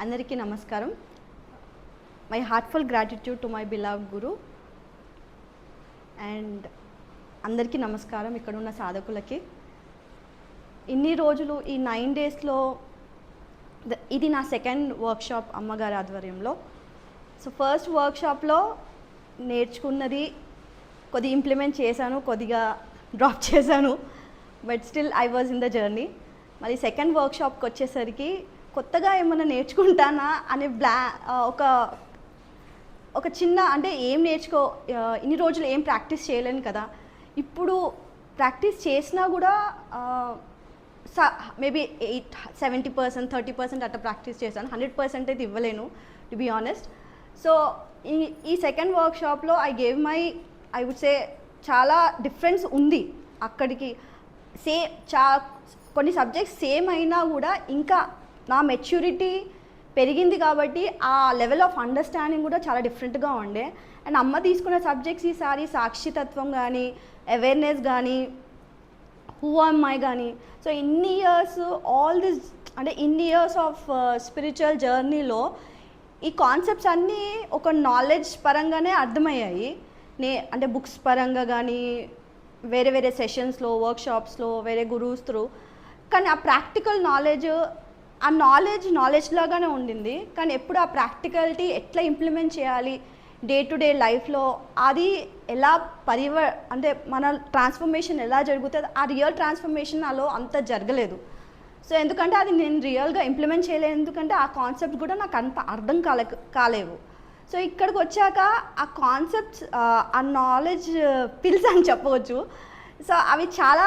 అందరికీ నమస్కారం. My heartful gratitude to my beloved Guru and అందరికీ నమస్కారం. ఇక్కడ ఉన్న సాధకులకి ఇన్ని రోజులు ఈ 9 డేస్లో ఇది నా సెకండ్ వర్క్షాప్ అమ్మగారి ఆధ్వర్యంలో. సో ఫస్ట్ వర్క్షాప్లో నేర్చుకున్నది కొద్దిగా ఇంప్లిమెంట్ చేశాను, కొద్దిగా డ్రాప్ చేశాను, but still I was in the journey. మరి సెకండ్ వర్క్షాప్కి వచ్చేసరికి కొత్తగా ఏమైనా నేర్చుకుంటానా అనే ఒక చిన్న అంటే ఏం ఇన్ని రోజులు ఏం ప్రాక్టీస్ చేయలేను కదా, ఇప్పుడు ప్రాక్టీస్ చేసినా కూడా మేబీ 70%, 30% అట్లా ప్రాక్టీస్ చేశాను. 100% అయితే ఇవ్వలేను టు బీ ఆనెస్ట్. సో ఈ సెకండ్ వర్క్షాప్లో ఐ వుడ్ సే చాలా డిఫరెన్స్ ఉంది. అక్కడికి కొన్ని సబ్జెక్ట్స్ సేమ్ అయినా కూడా ఇంకా నా మెచ్యూరిటీ పెరిగింది కాబట్టి ఆ లెవెల్ ఆఫ్ అండర్స్టాండింగ్ కూడా చాలా డిఫరెంట్గా ఉండే. అండ్ అమ్మ తీసుకున్న సబ్జెక్ట్స్ ఈసారి సాక్షితత్వం కానీ, అవేర్నెస్ కానీ, హూ ఆమ్ ఐ కానీ, సో ఇన్ని ఇయర్స్ ఆఫ్ స్పిరిచువల్ జర్నీలో ఈ కాన్సెప్ట్స్ అన్నీ ఒక నాలెడ్జ్ పరంగానే అర్థమయ్యాయి. అంటే బుక్స్ పరంగా కానీ, వేరే వేరే సెషన్స్లో, వర్క్షాప్స్లో, వేరే గురూస్ త్రూ. కానీ ఆ ప్రాక్టికల్ నాలెడ్జ్ లాగానే ఉండింది. కానీ ఎప్పుడు ఆ ప్రాక్టికాలిటీ ఎట్లా ఇంప్లిమెంట్ చేయాలి డే టు డే లైఫ్లో, అది ఎలా అంటే మన ట్రాన్స్ఫర్మేషన్ ఎలా జరుగుతుంది, ఆ రియల్ ట్రాన్స్ఫర్మేషన్ నాలో అంత జరగలేదు. సో ఎందుకంటే అది నేను రియల్గా ఇంప్లిమెంట్ చేయలేదు, ఎందుకంటే ఆ కాన్సెప్ట్ కూడా నాకు అంత అర్థం కాలేవు. సో ఇక్కడికి వచ్చాక ఆ కాన్సెప్ట్స్, ఆ నాలెడ్జ్ పిల్స్ అని చెప్పవచ్చు. సో అవి చాలా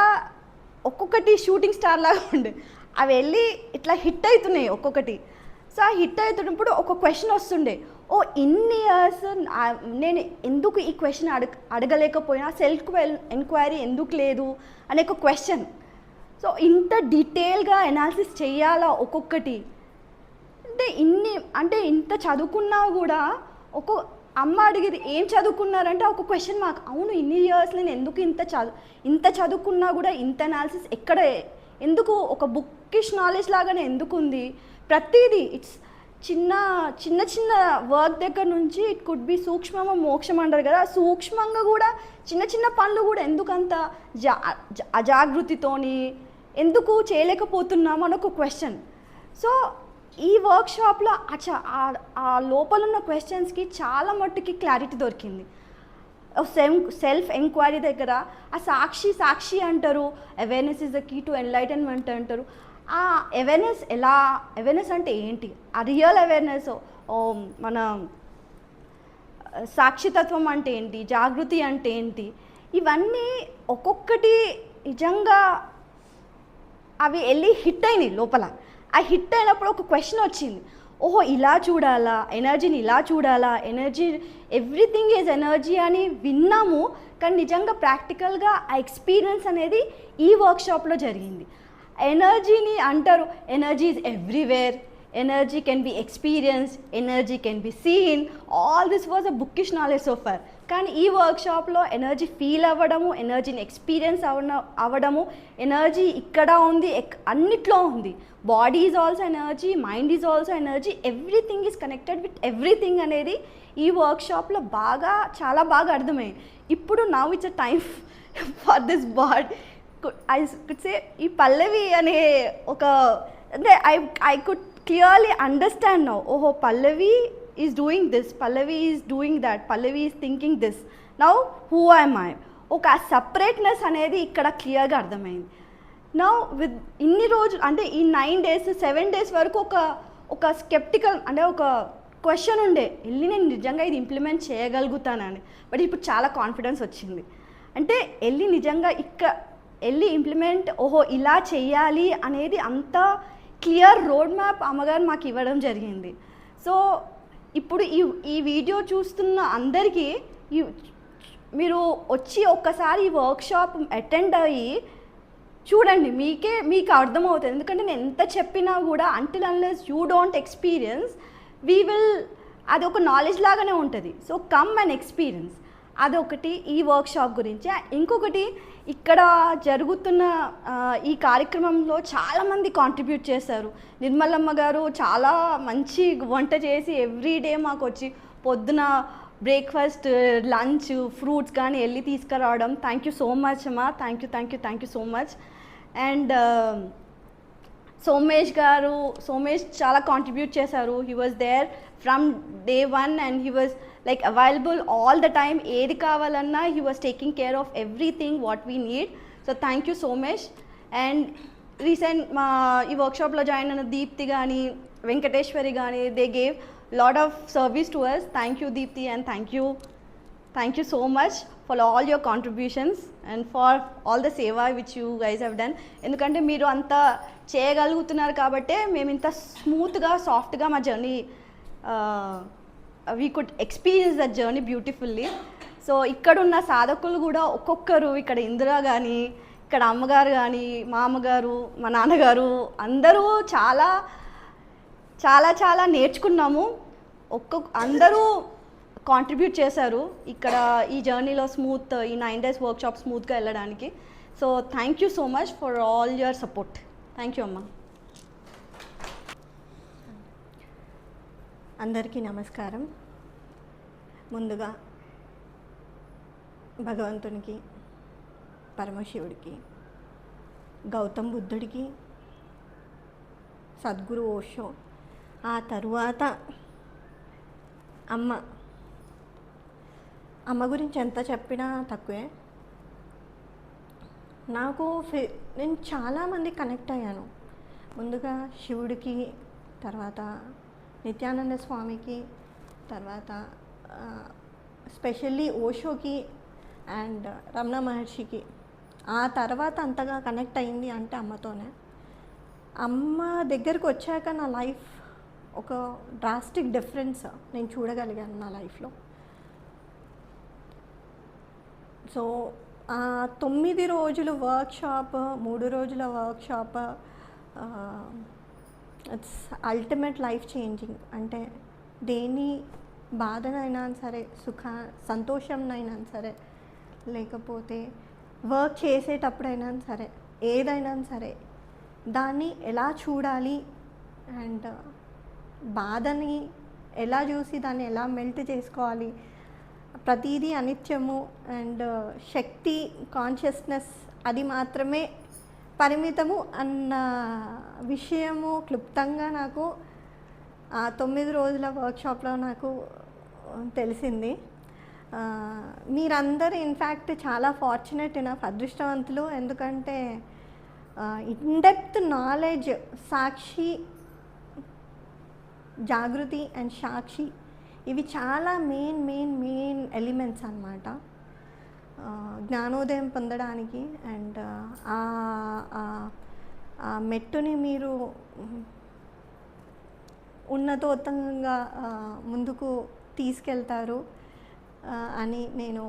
ఒక్కొక్కటి షూటింగ్ స్టార్ లాగా ఉండే, అవి వెళ్ళి ఇట్లా హిట్ అవుతున్నాయి ఒక్కొక్కటి. సో ఆ హిట్ అవుతున్నప్పుడు ఒక క్వశ్చన్ వస్తుండే, ఇన్ని ఇయర్స్ నేను ఎందుకు ఈ క్వశ్చన్ అడగలేకపోయినా, సెల్ఫ్ ఎంక్వైరీ ఎందుకు లేదు అనే ఒక క్వశ్చన్. సో ఇంత డీటెయిల్గా అనాలిసిస్ చేయాలా ఒక్కొక్కటి, అంటే ఇంత చదువుకున్నా కూడా అమ్మ అడిగేది ఏం చదువుకున్నారంటే ఒక క్వశ్చన్ మార్క్. అవును, ఇన్ని ఇయర్స్ నేను ఎందుకు ఇంత చదువుకున్నా కూడా ఇంత అనాలిసిస్ ఎందుకు ఒక బుక్కిష్ నాలెడ్జ్ లాగానే ఎందుకు ఉంది. ప్రతిదీ ఇట్స్ చిన్న వర్క్ దగ్గర నుంచి ఇట్ కుడ్ బి సూక్ష్మమ మోక్షం అంటారు కదా, సూక్ష్మంగా కూడా చిన్న పనులు కూడా ఎందుకంత అజాగృతితోని ఎందుకు చేయలేకపోతున్నాము అని ఒక క్వశ్చన్. సో ఈ వర్క్షాప్లో ఆ లోపలున్న క్వశ్చన్స్కి చాలా మట్టుకి క్లారిటీ దొరికింది. సెల్ఫ్ ఎంక్వైరీ దగ్గర ఆ సాక్షి అంటారు, awareness is the key to enlightenment అంటారు. ఆ అవేర్నెస్ అంటే ఏంటి, ఆ రియల్ అవేర్నెస్, మన సాక్షితత్వం అంటే ఏంటి, జాగృతి అంటే ఏంటి, ఇవన్నీ ఒక్కొక్కటి నిజంగా అవి వెళ్ళి హిట్ అయినాయి లోపల. ఆ హిట్ అయినప్పుడు ఒక క్వశ్చన్ వచ్చింది, ఇలా చూడాలా, ఎనర్జీని ఇలా చూడాలా, ఎవ్రీథింగ్ ఈజ్ ఎనర్జీ అని విన్నాము. కానీ నిజంగా ప్రాక్టికల్గా ఆ ఎక్స్పీరియన్స్ అనేది ఈ వర్క్షాప్లో జరిగింది. ఎనర్జీని అంటారు, energy is everywhere, energy can be experienced, energy can be seen, all this was a bookish knowledge so for. కానీ ఈ వర్క్షాప్లో ఎనర్జీ ఫీల్ అవ్వడము, ఎనర్జీని ఎక్స్పీరియన్స్ అవ్వడము, ఎనర్జీ ఇక్కడ ఉంది, అన్నిట్లో ఉంది. Body is also energy, mind is also energy, everything is connected with everything అనేది ఈ వర్క్షాప్లో చాలా బాగా అర్థమైంది. ఇప్పుడు now it's a time for this I could say ఈ పల్లవి అనే అంటే I could clearly understand now, Pallavi is doing this, Pallavi is doing that, Pallavi is thinking this, now who I'm I. ఒక సపరేట్నెస్ అనేది ఇక్కడ క్లియర్గా అర్థమైంది. Now with ఇన్ని రోజులు అంటే ఈ 9 days 7 days వరకు ఒక స్కెప్టికల్ అంటే ఒక క్వశ్చన్ ఉండే, నేను నిజంగా ఇది ఇంప్లిమెంట్ చేయగలుగుతానని. బట్ ఇప్పుడు చాలా కాన్ఫిడెన్స్ వచ్చింది. అంటే నిజంగా ఇంప్లిమెంట్ ఇలా చెయ్యాలి అనేది అంత క్లియర్ రోడ్ మ్యాప్ అమ్మగారు మాకు ఇవ్వడం జరిగింది. సో ఇప్పుడు ఈ వీడియో చూస్తున్న అందరికీ మీరు వచ్చి ఒక్కసారి ఈ వర్క్షాప్ అటెండ్ అయ్యి చూడండి, మీకు అర్థమవుతుంది. ఎందుకంటే నేను ఎంత చెప్పినా కూడా until unless you don't experience అది ఒక నాలెడ్జ్ లాగానే ఉంటుంది. So come and experience. అదొకటి ఈ వర్క్షాప్ గురించి. ఇంకొకటి ఇక్కడ జరుగుతున్న ఈ కార్యక్రమంలో చాలామంది కాంట్రిబ్యూట్ చేశారు. నిర్మలమ్మ గారు చాలా మంచి వంట చేసి ఎవ్రీడే మాకు వచ్చి పొద్దున బ్రేక్ఫాస్ట్, లంచ్, ఫ్రూట్స్ కానీ వెళ్ళి తీసుకురావడం. థ్యాంక్ యూ సో మచ్ అమ్మా, thank you so much. And Somesh చాలా కాంట్రిబ్యూట్ చేశారు. He was there from day 1 and he was like available all the time. ఏది కావాలన్నా he was taking care of everything what we need. So thank you Somesh. And recent మా ఈ వర్క్షాప్లో join అయిన దీప్తి కానీ వెంకటేశ్వరి కానీ they gave lot of service to us. Thank you Deepti and thank you so much for all your contributions and for all the seva which you guys have done. ఎందుకంటే మీరు అంత చేయగలుగుతున్నారు కాబట్టే మేము ఇంత స్మూత్గా సాఫ్ట్గా మా journey we could experience that journey beautifully. So ఇక్కడున్న సాధకులు కూడా ఒక్కొక్కరు, ఇక్కడ ఇందిరా కానీ, ఇక్కడ అమ్మగారు కానీ, మా అమ్మగారు, మా నాన్నగారు అందరూ చాలా చాలా చాలా నేర్చుకున్నాము. అందరూ కాంట్రిబ్యూట్ చేశారు ఇక్కడ ఈ జర్నీలో ఈ 9 days వర్క్షాప్ స్మూత్గా వెళ్ళడానికి. So thank you so much for all your support. Thank you అమ్మా. అందరికీ నమస్కారం. ముందుగా భగవంతునికి, పరమశివుడికి, గౌతమ్ బుద్ధుడికి, సద్గురు ఓషో, ఆ తరువాత అమ్మ గురించి ఎంత చెప్పినా తక్కువే. నేను చాలామంది కనెక్ట్ అయ్యాను. ముందుగా శివుడికి, తర్వాత నిత్యానంద స్వామికి, తర్వాత స్పెషల్లీ ఓషోకి అండ్ రమణ మహర్షికి. ఆ తర్వాత అంతగా కనెక్ట్ అయింది అంటే అమ్మతోనే. అమ్మ దగ్గరకు వచ్చాక నా లైఫ్ ఒక డ్రాస్టిక్ డిఫరెన్స్ నేను చూడగలిగాను నా లైఫ్లో. సో 9 రోజుల వర్క్షాప్, 3 రోజుల workshop, it's ultimate life changing. అంటే దేని బాధనైనా సరే, సంతోషంనైనా సరే, లేకపోతే వర్క్ చేసేటప్పుడైనా సరే, ఏదైనా సరే దాన్ని ఎలా చూడాలి అండ్ బాధని ఎలా చూసి దాన్ని ఎలా మెల్ట్ చేసుకోవాలి, ప్రతిదీ అనిత్యము అండ్ శక్తి, కాన్షియస్నెస్ అది మాత్రమే పరిమితము అన్న విషయము క్లుప్తంగా నాకు ఆ 9 రోజుల వర్క్షాప్లో నాకు తెలిసింది. మీరందరూ ఇన్ఫ్యాక్ట్ చాలా ఫార్చునేట్ ఇనఫ్, అదృష్టవంతులు. ఎందుకంటే in depth knowledge, Sakshi, Jagruti and Sakshi ఇవి చాలా మెయిన్ ఎలిమెంట్స్ అన్నమాట జ్ఞానోదయం పొందడానికి. అండ్ ఆ మెట్టుని మీరు ఉన్నతోత్తంగా ముందుకు తీసుకెళ్తారు అని నేను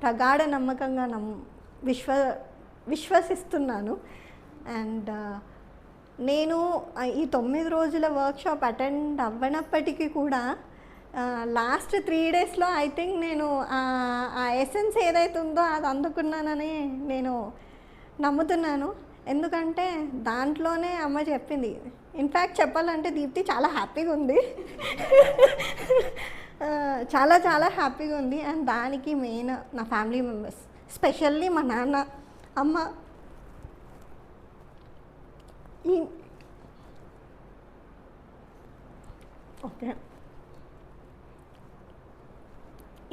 ప్రగాఢ నమ్మకంగా విశ్వసిస్తున్నాను. అండ్ నేను ఈ 9 రోజుల వర్క్షాప్ అటెండ్ అవ్వనప్పటికీ కూడా లాస్ట్ 3 daysలో ఐ థింక్ నేను ఆ ఎసెన్స్ ఏదైతే ఉందో అది అందుకున్నానని నేను నమ్ముతున్నాను. ఎందుకంటే దాంట్లోనే అమ్మ చెప్పింది. ఇన్ఫ్యాక్ట్ చెప్పాలంటే దీప్తి చాలా హ్యాపీగా ఉంది, చాలా చాలా హ్యాపీగా ఉంది. అండ్ దానికి మెయిన్ నా ఫ్యామిలీ మెంబర్స్, స్పెషల్లీ మా నాన్న, అమ్మ. ఓకే,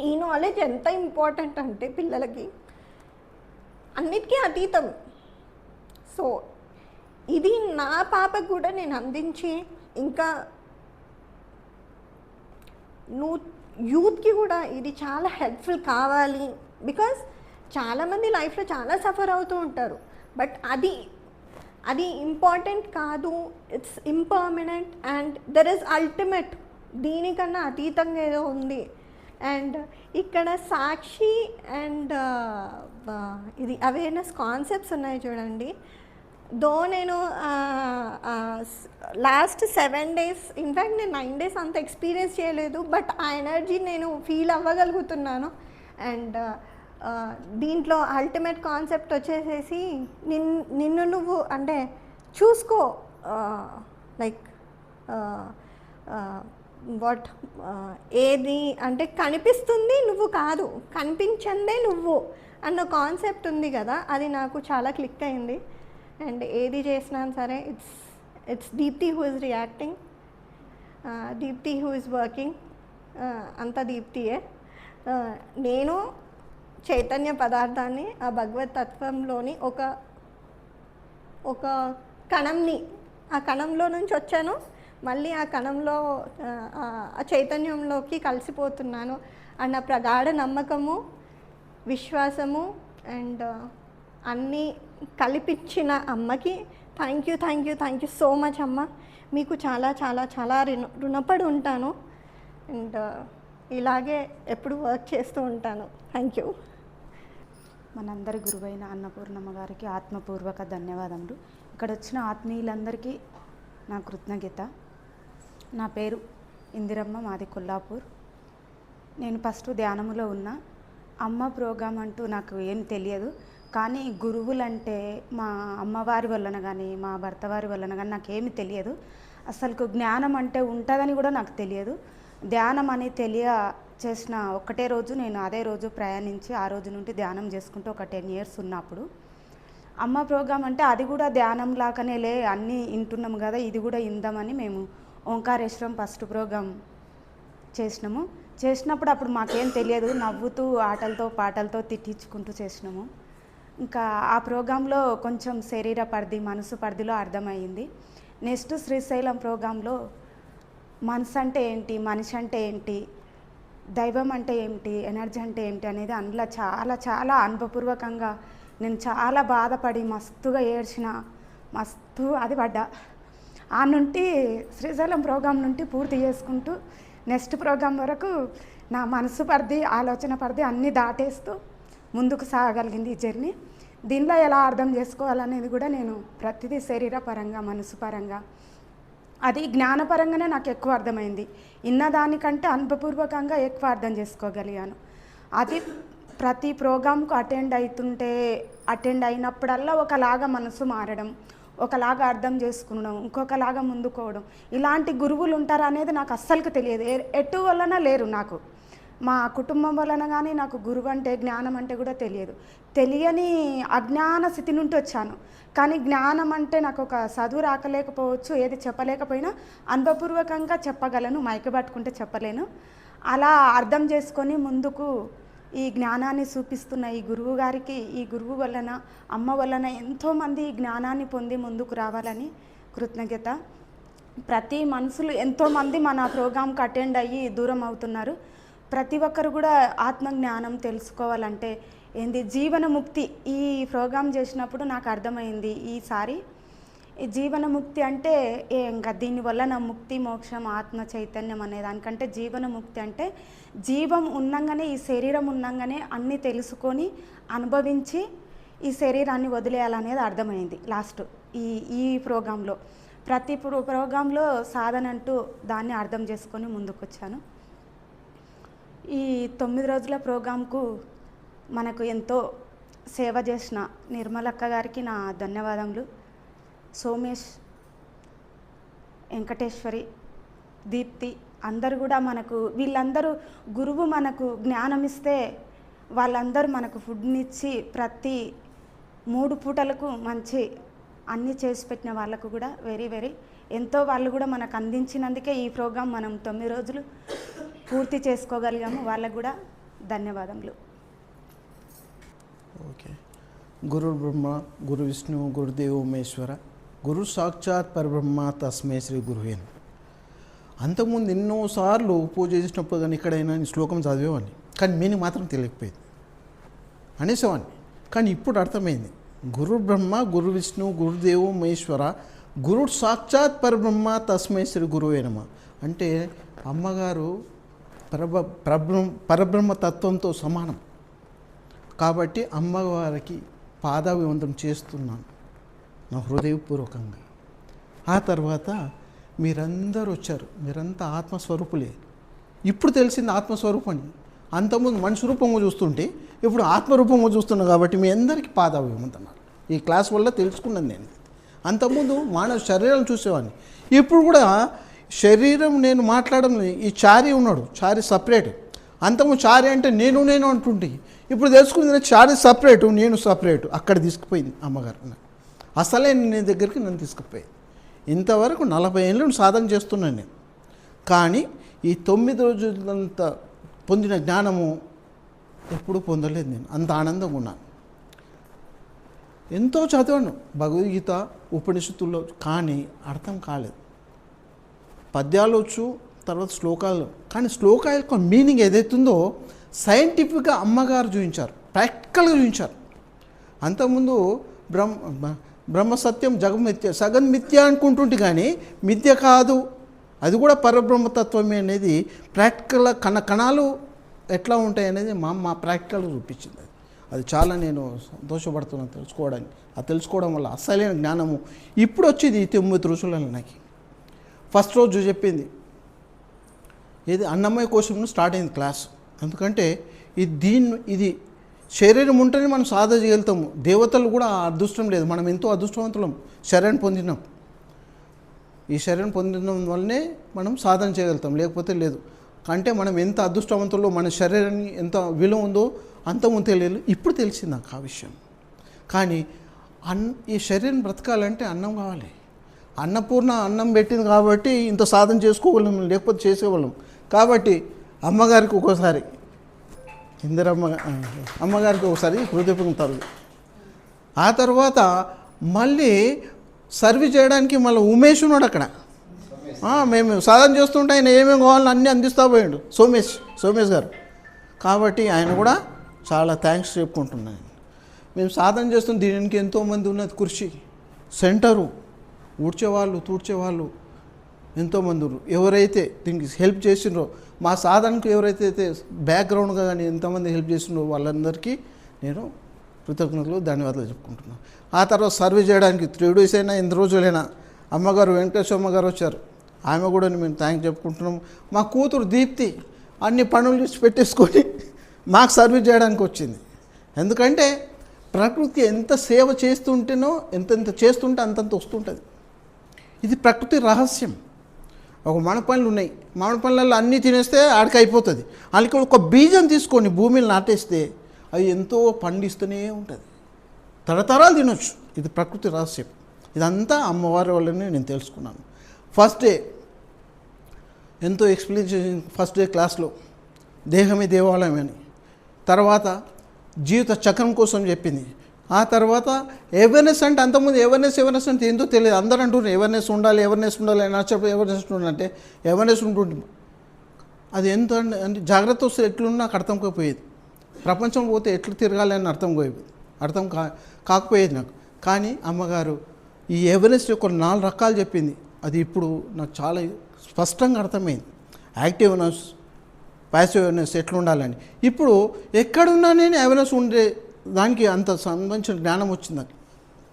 ఈ నాలెడ్జ్ ఎంత ఇంపార్టెంట్ అంటే పిల్లలకి అన్నిటికీ అతీతం. సో ఇది నా పాపకు కూడా నేను అందించి, ఇంకా యూత్కి కూడా ఇది చాలా హెల్ప్ఫుల్ కావాలి. బికాజ్ చాలామంది లైఫ్లో చాలా సఫర్ అవుతూ ఉంటారు, బట్ అది ఇంపార్టెంట్ కాదు, it's impermanent and there is ultimate. దీనికన్నా అతీతంగా ఏదో ఉంది. అండ్ ఇక్కడ సాక్షి అండ్ ఇది అవేర్నెస్ కాన్సెప్ట్స్ ఉన్నాయి చూడండి. నేను లాస్ట్ 7 days, ఇన్ఫ్యాక్ట్ నేను 9 days అంత ఎక్స్పీరియన్స్ చేయలేదు, బట్ ఆ ఎనర్జీ నేను ఫీల్ అవ్వగలుగుతున్నాను. అండ్ దీంట్లో అల్టిమేట్ కాన్సెప్ట్ వచ్చేసేసి నిన్ను నువ్వు అంటే చూసుకో, లైక్ వాట్ ఏది అంటే కనిపిస్తుంది నువ్వు కాదు, కనిపించందే నువ్వు అన్న కాన్సెప్ట్ ఉంది కదా, అది నాకు చాలా క్లిక్ అయింది. అండ్ ఏది చేసినా సరే it's Deepti who is reacting, Deepti who is working, అంత దీప్తియే. నేను చైతన్య పదార్థాన్ని ఆ భగవత్ తత్వంలోని ఒక కణంని, ఆ కణంలో నుంచి వచ్చాను, మళ్ళీ ఆ కణంలో ఆ చైతన్యంలోకి కలిసిపోతున్నాను అన్న ప్రగాఢ నమ్మకము, విశ్వాసము అండ్ అన్నీ కల్పించిన అమ్మకి థ్యాంక్ యూ సో మచ్ అమ్మ. మీకు చాలా చాలా చాలా రుణపడి ఉంటాను. అండ్ ఇలాగే ఎప్పుడు వర్క్ చేస్తూ ఉంటాను. Thank you. మనందరి గురువైన అన్నపూర్ణమ్మ గారికి ఆత్మపూర్వక ధన్యవాదములు. ఇక్కడ వచ్చిన ఆత్మీయులందరికీ నా కృతజ్ఞత. నా పేరు ఇందిరమ్మ, మాది కొల్లాపూర్. నేను ఫస్ట్ ధ్యానములో ఉన్నా. అమ్మ ప్రోగ్రాం అంటూ నాకు ఏం తెలియదు, కానీ గురువులంటే మా అమ్మవారి వలన కానీ మా భర్త వారి వలన కానీ నాకేమి తెలియదు. అసలు జ్ఞానం అంటే ఉంటుందని కూడా నాకు తెలియదు. ధ్యానం అని చేసిన ఒకటే రోజు నేను అదే రోజు ప్రయాణించి ఆ రోజు నుండి ధ్యానం చేసుకుంటూ ఒక 10 years ఉన్నప్పుడు అమ్మ ప్రోగ్రాం అంటే అది కూడా ధ్యానం లాగానే అన్నీ వింటున్నాము కదా, ఇది కూడా ఇందామని మేము ఓంకారేశ్వరం ఫస్ట్ ప్రోగ్రాం చేసినప్పుడు అప్పుడు మాకేం తెలియదు, నవ్వుతూ ఆటలతో పాటలతో తిట్టించుకుంటూ చేసినాము. ఇంకా ఆ ప్రోగ్రాంలో కొంచెం శరీర పరిధి మనసు పరిధిలో అర్థమయ్యింది. నెక్స్ట్ శ్రీశైలం ప్రోగ్రాంలో మనసు అంటే ఏంటి, మనిషి అంటే ఏంటి, దైవం అంటే ఏమిటి, ఎనర్జీ అంటే ఏమిటి అనేది అందులో చాలా చాలా అనుభవపూర్వకంగా నేను చాలా బాధపడి మస్తుగా ఏడ్చిన, మస్తు అది పడ్డా. ఆ నుండి శ్రీశైలం ప్రోగ్రాం నుండి పూర్తి చేసుకుంటూ నెక్స్ట్ ప్రోగ్రాం వరకు నా మనసు పరిధి ఆలోచన పరిధి అన్నీ దాటేస్తూ ముందుకు సాగగలిగింది ఈ జర్నీ. దీనిలో ఎలా అర్థం చేసుకోవాలనేది కూడా నేను ప్రతిదీ శరీరపరంగా మనసు పరంగా అది జ్ఞానపరంగానే నాకు ఎక్కువ అర్థమైంది. ఇన్నదానికంటే అనుభవపూర్వకంగా ఎక్కువ అర్థం చేసుకోగలిగాను. అది ప్రతి ప్రోగ్రాంకు అటెండ్ అయినప్పుడల్లా ఒకలాగా మనసు మారడం, ఒకలాగా అర్థం చేసుకునడం, ఇంకొకలాగా ముందుకోవడం, ఇలాంటి గురువులు ఉంటారు అనేది నాకు అస్సలు తెలియదు. ఎటు వలన లేరు. నాకు మా కుటుంబం వలన కానీ నాకు గురువు అంటే జ్ఞానం అంటే కూడా తెలియని అజ్ఞాన స్థితి నుండి వచ్చాను. కానీ జ్ఞానం అంటే నాకు ఒక చదువు రాకలేకపోవచ్చు, ఏది చెప్పలేకపోయినా అనుభవపూర్వకంగా చెప్పగలను, మైకి పట్టుకుంటే చెప్పలేను. అలా అర్థం చేసుకొని ముందుకు ఈ జ్ఞానాన్ని చూపిస్తున్న ఈ గురువు గారికి, ఈ గురువు వలన అమ్మ వలన ఎంతోమంది ఈ జ్ఞానాన్ని పొంది ముందుకు రావాలని కృతజ్ఞత. ప్రతి మనుషులు ఎంతోమంది మన ప్రోగ్రాంకి అటెండ్ అయ్యి దూరం అవుతున్నారు. ప్రతి ఒక్కరు కూడా ఆత్మజ్ఞానం తెలుసుకోవాలంటే ఏంది జీవనముక్తి. ఈ ప్రోగ్రాం చేసినప్పుడు నాకు అర్థమైంది ఈసారి ఈ జీవనముక్తి అంటే ఇంకా దీనివల్ల నా ముక్తి మోక్షం ఆత్మ చైతన్యం అనే దానికంటే జీవనముక్తి అంటే జీవం ఉన్నంగానే ఈ శరీరం ఉన్నంగానే అన్నీ తెలుసుకొని అనుభవించి ఈ శరీరాన్ని వదిలేయాలనేది అర్థమైంది లాస్ట్ ఈ ప్రోగ్రాంలో. ప్రతి ప్రోగ్రాంలో సాధన అంటూ దాన్ని అర్థం చేసుకొని ముందుకు వచ్చాను. ఈ 9 రోజుల ప్రోగ్రాంకు మనకు ఎంతో సేవ చేసిన నిర్మలక్క గారికి నా ధన్యవాదములు. సోమేష్, వెంకటేశ్వరి, దీప్తి అందరూ కూడా వీళ్ళందరూ గురువు మనకు జ్ఞానం ఇస్తే వాళ్ళందరూ మనకు ఫుడ్నిచ్చి ప్రతి 3 పూటలకు మంచి అన్నీ చేసి పెట్టిన వాళ్ళకు కూడా వెరీ ఎంతో వాళ్ళు కూడా మనకు అందించినందుకే ఈ ప్రోగ్రాం మనం 9 రోజులు పూర్తి చేసుకోగలిగాము. వాళ్ళకు కూడా ధన్యవాదములు. ఓకే. గురు బ్రహ్మ, గురు విష్ణు, గురుదేవ మహేశ్వర, గురు సాక్షాత్ పరబ్రహ్మ తస్మై శ్రీ గురువే నమః. అంతకుముందు ఎన్నోసార్లు పూజ చేసినప్పుడు కానీ ఎక్కడైనా శ్లోకం చదివేవాడిని, కానీ మీనింగ్ మాత్రం తెలియకపోయేది అనేసేవాడిని. కానీ ఇప్పుడు అర్థమైంది. గురు బ్రహ్మ, గురు విష్ణు, గురుదేవ మహేశ్వర, గురు సాక్షాత్ పరబ్రహ్మ తస్మై శ్రీ గురువే నమః అంటే అమ్మగారు పరబ్రహ్మ తత్వంతో సమానం. కాబట్టి అమ్మవారికి పాదాభివందనం చేస్తున్నాను నా హృదయపూర్వకంగా. ఆ తర్వాత మీరందరూ వచ్చారు, మీరంతా ఆత్మస్వరూపులే. ఇప్పుడు తెలిసింది ఆత్మస్వరూపం అని. అంతకుముందు మనిషి రూపంగా చూస్తుంటే ఇప్పుడు ఆత్మరూపంగా చూస్తున్నాను కాబట్టి మీ అందరికీ పాదాభివందనాలు. ఈ క్లాస్ వల్ల తెలుసుకున్నాను నేను. అంతకుముందు మానవ శరీరం చూసేవాడిని, ఇప్పుడు కూడా శరీరం నేను మాట్లాడడం. ఈ చారి ఉన్నాడు, చారి సపరేట్. అంతకుముందు చారి అంటే నేను అంటుంటే ఇప్పుడు తెలుసుకుంది చారి సపరేటు, నేను సపరేటు. అక్కడ తీసుకుపోయింది అమ్మగారు. అసలే నేను దగ్గరికి నన్ను తీసుకుపోయింది. ఇంతవరకు 40 ఏళ్ళు సాధన చేస్తున్నాను నేను. కానీ ఈ 9 రోజులంతా పొందిన జ్ఞానము ఎప్పుడూ పొందలేదు నేను. అంత ఆనందంగా ఉన్నాను. ఎంతో చదివాను భగవద్గీత ఉపనిషత్తుల్లో, కానీ అర్థం కాలేదు. పద్యాలు వచ్చు, తర్వాత శ్లోకాలు, కానీ శ్లోకాల యొక్క మీనింగ్ ఏదైతుందో సైంటిఫిక్గా అమ్మగారు చూపించారు, ప్రాక్టికల్గా చూపించారు. అంతకుముందు బ్రహ్మ సత్యం జగమిథ్య, సగం మిథ్య అనుకుంటుంటే కానీ మిథ్య కాదు, అది కూడా పరబ్రహ్మతత్వమే అనేది ప్రాక్టికల్ కణాలు ఎట్లా ఉంటాయి అనేది మా ప్రాక్టికల్గా చూపించింది. అది చాలా నేను సంతోషపడుతున్నాను తెలుసుకోవడానికి. అది తెలుసుకోవడం వల్ల అసలైన జ్ఞానము ఇప్పుడు వచ్చేది ఈ 9 రోజులలో. నాకు ఫస్ట్ రోజు చెప్పింది ఇది అన్నమయ కోశం స్టార్ట్ అయింది క్లాస్. ఎందుకంటే ఇది శరీరం ఉంటేనే మనం సాధన చేయగలుగుతాము. దేవతలు కూడా అదృష్టం లేదు, మనం ఎంతో అదృష్టవంతులం శరీరం పొందినాం. ఈ శరీరం పొందడం వల్లనే మనం సాధన చేయగలుగుతాం, లేకపోతే లేదు. అంటే మనం ఎంత అదృష్టవంతుల్లో, మన శరీరాన్ని ఎంత విలువ ఉందో అంతకుముందు తెలియదు, ఇప్పుడు తెలిసింది నాకు ఆ విషయం. కానీ ఈ శరీరం బ్రతకాలంటే అన్నం కావాలి. అన్నపూర్ణ అన్నం పెట్టింది కాబట్టి ఇంత సాధన చేసుకోగలం, లేకపోతే చేసేవాళ్ళం. కాబట్టి అమ్మగారికి ఒక్కోసారి అమ్మగారికి ఒకసారి హృదయపూర్వకం. ఆ తర్వాత మళ్ళీ సర్వీస్ చేయడానికి మళ్ళీ ఉమేష్ ఉన్నాడు అక్కడ. మేము సాధన చేస్తుంటే ఆయన ఏమేమి కావాలని అన్నీ అందిస్తూ పోయాడు సోమేష్ గారు. కాబట్టి ఆయన కూడా చాలా థ్యాంక్స్ చెప్పుకుంటున్నాను. మేము సాధన చేస్తున్న దీనికి ఎంతోమంది ఉన్నది, కృషి సెంటరు ఊడ్చేవాళ్ళు తూడ్చేవాళ్ళు ఎంతోమంది ఉన్నారు. ఎవరైతే దీనికి హెల్ప్ చేసిండ్రో, మా సాధనకు ఎవరైతే బ్యాక్గ్రౌండ్గా కానీ ఎంతమంది హెల్ప్ చేసిండ్రో వాళ్ళందరికీ నేను కృతజ్ఞతలు ధన్యవాదాలు చెప్పుకుంటున్నాను. ఆ తర్వాత సర్వీస్ చేయడానికి 3 days అయినా 8 రోజులైనా అమ్మగారు వెంకటేశ్వరమ్మ గారు వచ్చారు, ఆమె కూడా మేము థ్యాంక్ చెప్పుకుంటున్నాము. మా కూతురు దీప్తి అన్ని పనులు చేసి పెట్టేసుకొని మాకు సర్వీస్ చేయడానికి వచ్చింది. ఎందుకంటే ప్రకృతి ఎంత సేవ చేస్తుంటేనో ఎంతెంత చేస్తుంటే అంతంత వస్తుంటుంది. ఇది ప్రకృతి రహస్యం. ఒక మామిడి పండ్లు ఉన్నాయి, మామిడి పండ్లలో అన్నీ తినేస్తే ఆడికి అయిపోతుంది. అందుకే ఒక బీజం తీసుకొని భూమిని నాటేస్తే అది ఎంతో పండిస్తూనే ఉంటుంది, తరతరాలు తినొచ్చు. ఇది ప్రకృతి రహస్యం. ఇదంతా అమ్మవారి వల్లనే నేను తెలుసుకున్నాను. ఫస్ట్ డే ఎంతో ఎక్స్ప్లెయిన్ చేసి, ఫస్ట్ డే క్లాస్లో దేహమే దేవాలయం అని, తర్వాత జీవిత చక్రం కోసం చెప్పింది. ఆ తర్వాత అవేర్నెస్ అంటే, అంతకుముందు అవేర్నెస్ అంటే ఏందో తెలియదు. అందరూ అంటున్నారు అవేర్నెస్ ఉండాలి అని చెప్పి అవేర్నెస్ ఉండాలంటే అవేర్నెస్ ఉంటుండే. అది ఎంత అంటే జాగ్రత్త వస్తే ఎట్లున్నా నాకు అర్థం కాకపోయేది. ప్రపంచం పోతే ఎట్లా తిరగాలి అని అర్థం కాకపోయేది నాకు. కానీ అమ్మగారు ఈ అవేర్నెస్ యొక్క 4 రకాలు చెప్పింది. అది ఇప్పుడు నాకు చాలా స్పష్టంగా అర్థమైంది. యాక్టివ్ అవేర్నెస్, ప్యాసివ్ అవేర్నెస్ ఎట్లా ఉండాలని. ఇప్పుడు ఎక్కడున్నా నేను అవేర్నెస్ ఉండే దానికి అంత సంబంధించిన జ్ఞానం వచ్చింది నాకు.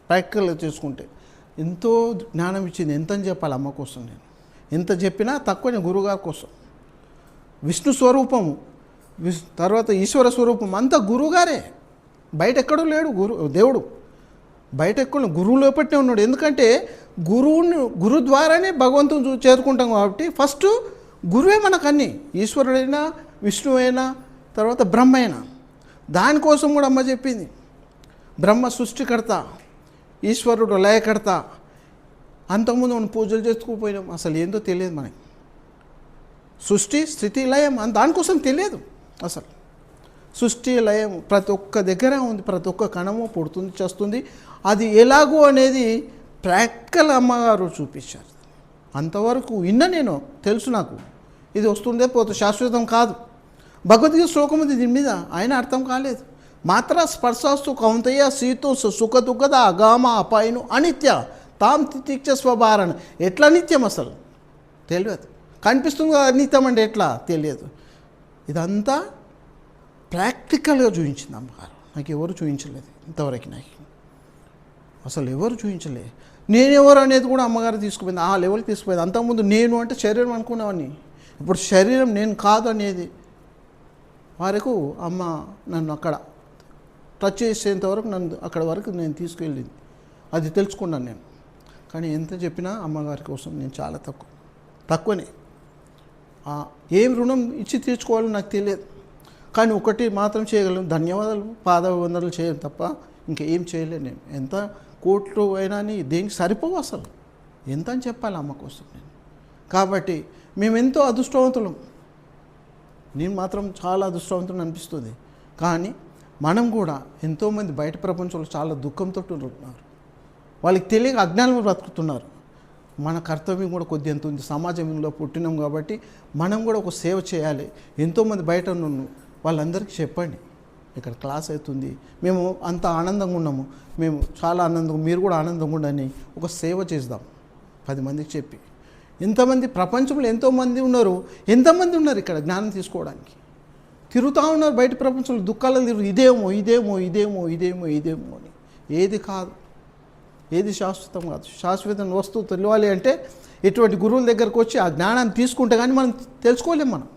ప్రాక్టికల్గా చేసుకుంటే ఎంతో జ్ఞానం ఇచ్చింది. ఎంతని చెప్పాలి అమ్మ కోసం. నేను ఎంత చెప్పినా తక్కువనే. గురువుగారి కోసం విష్ణు స్వరూపము, తర్వాత ఈశ్వర స్వరూపం అంతా గురువుగారే. బయట ఎక్కడో లేడు దేవుడు, బయట ఎక్కడ గురువు లోపట్టే ఉన్నాడు. ఎందుకంటే గురువు ద్వారానే భగవంతుని చేరుకుంటాం కాబట్టి ఫస్ట్ గురువే మనకన్నీ. ఈశ్వరుడైనా, విష్ణువు అయినా, తర్వాత బ్రహ్మ అయినా. దానికోసం కూడా అమ్మ చెప్పింది. బ్రహ్మ సృష్టికర్త, ఈశ్వరుడు లయకర్త. అంతకుముందు మనం పూజలు చేసుకోపోయినాం, అసలు ఏందో తెలియదు మనకి. సృష్టి, స్థితి, లయం దానికోసం తెలియదు అసలు. సృష్టి, లయం ప్రతి ఒక్క దగ్గర ఉంది. ప్రతి ఒక్క కణము పుడుతుంది, చేస్తుంది. అది ఎలాగో అనేది ప్రాక్టికల్ అమ్మగారు చూపించారు. అంతవరకు నేను తెలుసు నాకు. ఇది వస్తుందే పోతే శాశ్వతం కాదు. భగవద్గీత శ్లోకం ఉంది దీని మీద, ఆయన అర్థం కాలేదు. మాత్ర స్పర్శాస్తు కౌంతయ్య సీతో సుఖ దుఃఖద అగామ అపాయను అనిత్య తాం తితిక్ష స్వభారణ. ఎట్లా నిత్యం అసలు తెలియదు. కనిపిస్తుంది కదా అనిత్యం అంటే ఎట్లా తెలియదు. ఇదంతా ప్రాక్టికల్గా చూపించింది అమ్మగారు. నాకు ఎవరు చూపించలేదు ఇంతవరకు. నాకు అసలు ఎవరు చూపించలేదు. నేనెవరు అనేది కూడా అమ్మగారు తీసుకుపోయింది, ఆ లెవెల్ తీసుకుపోయింది. అంతకుముందు నేను అంటే శరీరం అనుకునేవాడిని. ఇప్పుడు శరీరం నేను కాదు అనేది వరకు అమ్మ నన్ను అక్కడ టచ్ చేసేంత వరకు నన్ను అక్కడ వరకు నేను తీసుకెళ్ళింది, అది తెలుసుకున్నాను నేను. కానీ ఎంత చెప్పినా అమ్మగారి కోసం నేను చాలా తక్కువనే. ఏం రుణం ఇచ్చి తీర్చుకోవాలో నాకు తెలియదు. కానీ ఒకటి మాత్రం చేయగలను, ధన్యవాదాలు, పాదాభివందనలు చేయను తప్ప ఇంకా ఏం చేయలేను నేను. ఎంత కోట్లు అయినా దేనికి సరిపోవు అసలు, ఎంత అని చెప్పాలి అమ్మ కోసం నేను. కాబట్టి మేము ఎంతో అదృష్టవంతులం. నేను మాత్రం చాలా అదృష్టవంతులు అనిపిస్తుంది. కానీ మనం కూడా ఎంతోమంది బయట ప్రపంచంలో చాలా దుఃఖంతో ఉంటున్నారు, వాళ్ళకి తెలియక అజ్ఞానంలో బ్రతుకుతున్నారు. మన కర్తవ్యం కూడా కొద్ది ఎంత ఉంది, సమాజంలో పుట్టినాం కాబట్టి మనం కూడా ఒక సేవ చేయాలి. ఎంతోమంది బయట ఉన్న వాళ్ళందరికీ చెప్పండి, ఇక్కడ క్లాస్ అవుతుంది, మేము అంత ఆనందంగా ఉన్నాము, మేము చాలా ఆనందంగా, మీరు కూడా ఆనందంగా ఉండని ఒక సేవ చేద్దాం 10 మందికి చెప్పి. ఎంతమంది ప్రపంచంలో ఎంతోమంది ఉన్నారు, ఎంతమంది ఉన్నారు ఇక్కడ జ్ఞానం తీసుకోవడానికి తిరుగుతూ ఉన్నారు బయట ప్రపంచంలో, దుఃఖాలు తిరుగు, ఇదేమో ఇదేమో ఇదేమో ఇదేమో ఇదేమో అని. ఏది కాదు, ఏది శాశ్వతం కాదు. శాశ్వతం వస్తువు తెలియాలి అంటే ఇటువంటి గురువుల దగ్గరకు వచ్చి ఆ జ్ఞానాన్ని తీసుకుంటే కానీ మనం తెలుసుకోలేం మనం.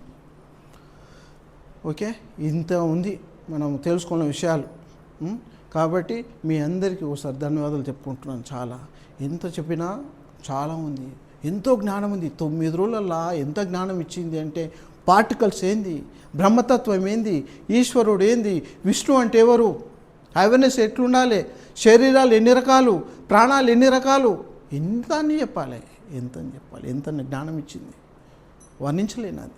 ఓకే, ఇంత ఉంది మనం తెలుసుకున్న విషయాలు. కాబట్టి మీ అందరికీ ఒకసారి ధన్యవాదాలు చెప్పుకుంటున్నాను. చాలా ఎంత చెప్పినా చాలా ఉంది, ఎంతో జ్ఞానం ఉంది. 9 రోజులల్లా ఎంత జ్ఞానం ఇచ్చింది అంటే, పార్టికల్స్ ఏంది, బ్రహ్మతత్వం ఏంది, ఈశ్వరుడు ఏంది, విష్ణు అంటే ఎవరు, అవేర్నెస్ ఎట్లుండాలి, శరీరాలు ఎన్ని రకాలు, ప్రాణాలు ఎన్ని రకాలు, ఎంత అని చెప్పాలి, ఎంత అని చెప్పాలి, ఎంత జ్ఞానం ఇచ్చింది వర్ణించలేను. అది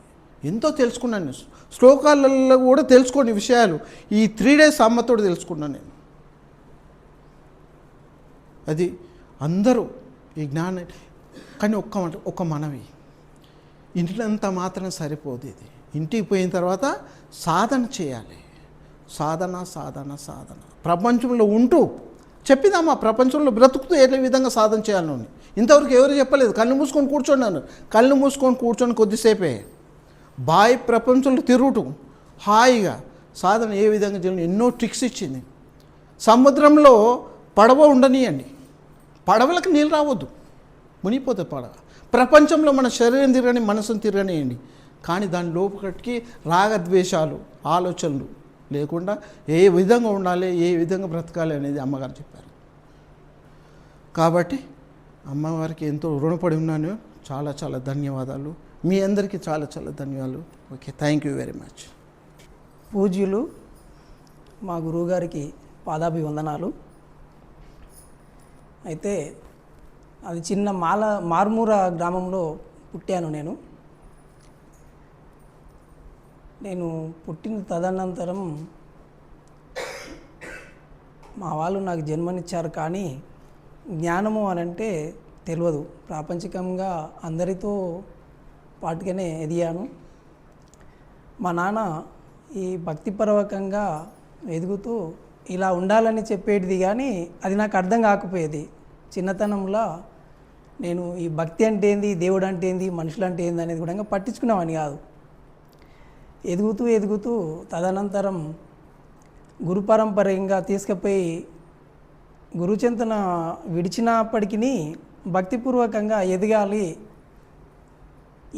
ఎంతో తెలుసుకున్నాను నేను. శ్లోకాలలో కూడా తెలుసుకోని విషయాలు ఈ 3 days అమ్మతోడు తెలుసుకున్నాను నేను. అది అందరూ ఈ జ్ఞానం. కానీ ఒక్క మనవి, ఇంటినంత మాత్రం సరిపోదు. ఇది ఇంటికి పోయిన తర్వాత సాధన చేయాలి. సాధన సాధన సాధన. ప్రపంచంలో ఉంటూ చెప్పిందమ్మా, ప్రపంచంలో బ్రతుకుతూ ఏ విధంగా సాధన చేయాలని ఇంతవరకు ఎవరు చెప్పలేదు. కళ్ళు మూసుకొని కూర్చోన్నాను, కళ్ళు మూసుకొని కూర్చొని కొద్దిసేపే బాయ్ ప్రపంచంలో తిరుగుతూ హాయిగా సాధన ఏ విధంగా చేయాలి ఎన్నో ట్రిక్స్ ఇచ్చింది. సముద్రంలో పడవ ఉండనియండి, పడవలకు నీళ్ళు రావద్దు, మునిగిపోతే పడవ. ప్రపంచంలో మన శరీరం తిరగని, మనసును తిరగనియండి, కానీ దాని లోపలికి రాగద్వేషాలు, ఆలోచనలు లేకుండా ఏ విధంగా ఉండాలి, ఏ విధంగా బ్రతకాలి అనేది అమ్మగారు చెప్పారు. కాబట్టి అమ్మవారికి ఎంతో రుణపడి ఉన్నాను. చాలా చాలా ధన్యవాదాలు. మీ అందరికీ చాలా చాలా ధన్యవాదాలు. Okay, thank you very much. పూజ్యులు మా గురువుగారికి పాదాభివందనాలు. అయితే అది చిన్న మారుమూర గ్రామంలో పుట్టాను నేను పుట్టిన తదనంతరం మా వాళ్ళు నాకు జన్మనిచ్చారు, కానీ జ్ఞానము అనంటే తెలియదు. ప్రాపంచికంగా అందరితో పాటుగానే ఎదిగాను. మా నాన్న ఈ భక్తిపరవకంగా ఎదుగుతూ ఇలా ఉండాలని చెప్పేటిది, కానీ అది నాకు అర్థం కాకపోయేది. చిన్నతనంలో నేను ఈ భక్తి అంటే ఏంది, దేవుడు అంటే ఏంది, మనుషులు అంటే ఏంది అనేది కూడా పట్టించుకునేవాడిని కాదు. ఎదుగుతూ తదనంతరం గురు పరంపరంగా తీసుకుపోయి గురుచెంతన విడిచినప్పటికీ భక్తిపూర్వకంగా ఎదగాలి,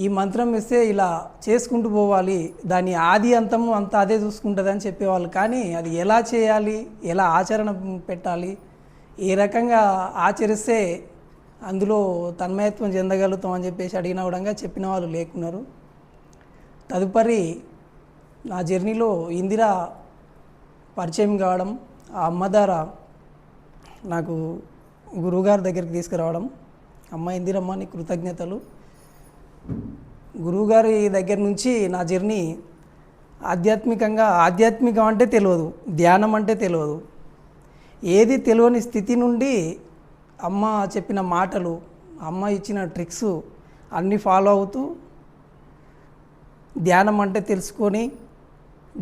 ఈ మంత్రం ఇస్తే ఇలా చేసుకుంటూ పోవాలి, దాని ఆది అంతము అంతా అదే చూసుకుంటుందని చెప్పేవాళ్ళు. కానీ అది ఎలా చేయాలి, ఎలా ఆచరణ పెట్టాలి, ఏ రకంగా ఆచరిస్తే అందులో తన్మయత్వం చెందగలుగుతాం అని చెప్పేసి అడిగిన కూడా చెప్పిన వాళ్ళు లేకున్నారు. తదుపరి నా జర్నీలో ఇందిరా పరిచయం కావడం, ఆ అమ్మ ద్వారా నాకు గురువుగారి దగ్గరికి తీసుకురావడం, అమ్మ ఇందిరమ్మ నీ కృతజ్ఞతలు. గురువుగారి దగ్గర నుంచి నా జర్నీ ఆధ్యాత్మికం అంటే తెలియదు, ధ్యానం అంటే తెలియదు, ఏది తెలియని స్థితి నుండి అమ్మ చెప్పిన మాటలు, అమ్మ ఇచ్చిన ట్రిక్స్ అన్నీ ఫాలో అవుతూ ధ్యానం అంటే తెలుసుకొని,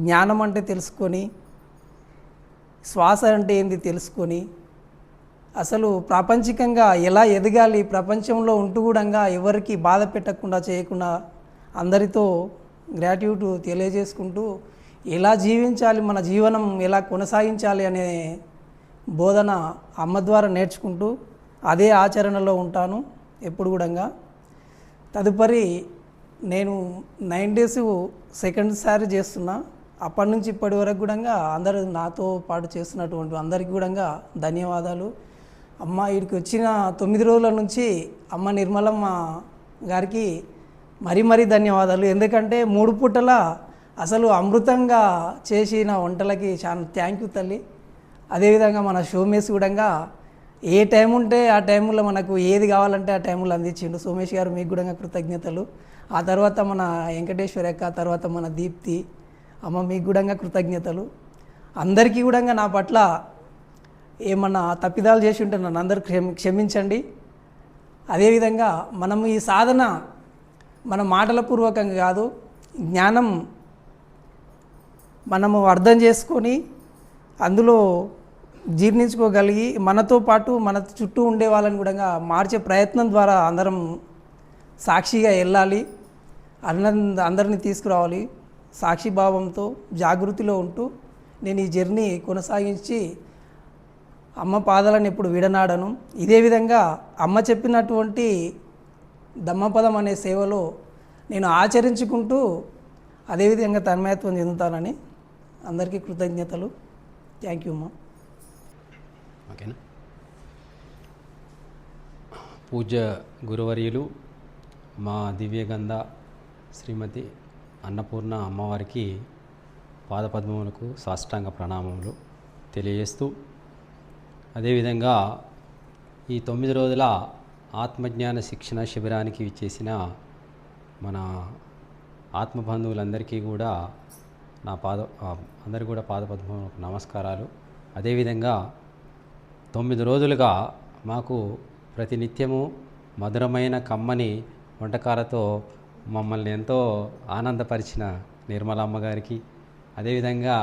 జ్ఞానం అంటే తెలుసుకొని, శ్వాస అంటే ఏంది తెలుసుకొని, అసలు ప్రాపంచికంగా ఎలా ఎదగాలి, ప్రపంచంలో ఉంటూ కూడా ఎవరికి బాధ పెట్టకుండా చేయకుండా అందరితో గ్రాట్యూడ్ తెలియజేసుకుంటూ ఎలా జీవించాలి, మన జీవనం ఎలా కొనసాగించాలి అనే బోధన అమ్మ ద్వారా నేర్చుకుంటూ అదే ఆచరణలో ఉంటాను ఎప్పుడు కూడా. తదుపరి నేను 9 days సెకండ్ సారి చేస్తున్నా. అప్పటి నుంచి ఇప్పటి వరకు కూడా అందరూ నాతో పాటు చేస్తున్నటువంటి అందరికీ కూడా ధన్యవాదాలు. అమ్మ వీడికి వచ్చిన 9 రోజుల నుంచి అమ్మ నిర్మలమ్మ గారికి మరీ ధన్యవాదాలు. ఎందుకంటే 3 పూటల అసలు అమృతంగా చేసిన వంటలకి చాలా థ్యాంక్ యూ తల్లి. అదేవిధంగా మన సోమేష్ కూడా ఏ టైం ఉంటే ఆ టైంలో మనకు ఏది కావాలంటే ఆ టైంలో అందించిండు. సోమేష్ గారు మీకు కూడా కృతజ్ఞతలు. ఆ తర్వాత మన వెంకటేశ్వర అక్క, తర్వాత మన దీప్తి అమ్మ మీకు కూడా కృతజ్ఞతలు. అందరికీ కూడా నా పట్ల ఏమన్నా తప్పిదాలు చేసి ఉంటే నన్ను అందరూ క్షమించండి. అదేవిధంగా మనం ఈ సాధన మన మాటల పూర్వకంగా కాదు, జ్ఞానం మనము అర్థం చేసుకొని అందులో జీర్ణించుకోగలిగి మనతో పాటు మన చుట్టూ ఉండే వాళ్ళని కూడా మార్చే ప్రయత్నం ద్వారా అందరం సాక్షిగా వెళ్ళాలి, అందరినీ తీసుకురావాలి. సాక్షిభావంతో జాగృతిలో ఉంటూ నేను ఈ జర్నీ కొనసాగించి అమ్మ పాదాలను ఎప్పుడు విడనాడను. ఇదే విధంగా అమ్మ చెప్పినటువంటి దమ్మపదం అనే సేవలో నేను ఆచరించుకుంటూ అదేవిధంగా తన్మయత్వం చెందుతానని అందరికీ కృతజ్ఞతలు. థ్యాంక్ యూ అమ్మ. ఓకేనా. పూజ్య గురువర్యులు మా దివ్యగంధ శ్రీమతి అన్నపూర్ణ అమ్మవారికి పాదపద్మములకు సాష్టాంగ ప్రణామములు తెలియజేస్తూ, అదేవిధంగా ఈ 9 రోజుల ఆత్మజ్ఞాన శిక్షణ శిబిరానికి విచ్చేసిన మన ఆత్మబంధువులందరికీ కూడా అందరికీ కూడా పాదపద్మములకు నమస్కారాలు. అదేవిధంగా 9 రోజులుగా మాకు ప్రతినిత్యము మధురమైన కమ్మని వంటకాలతో మమ్మల్ని ఎంతో ఆనందపరిచిన నిర్మలమ్మ గారికి, అదేవిధంగా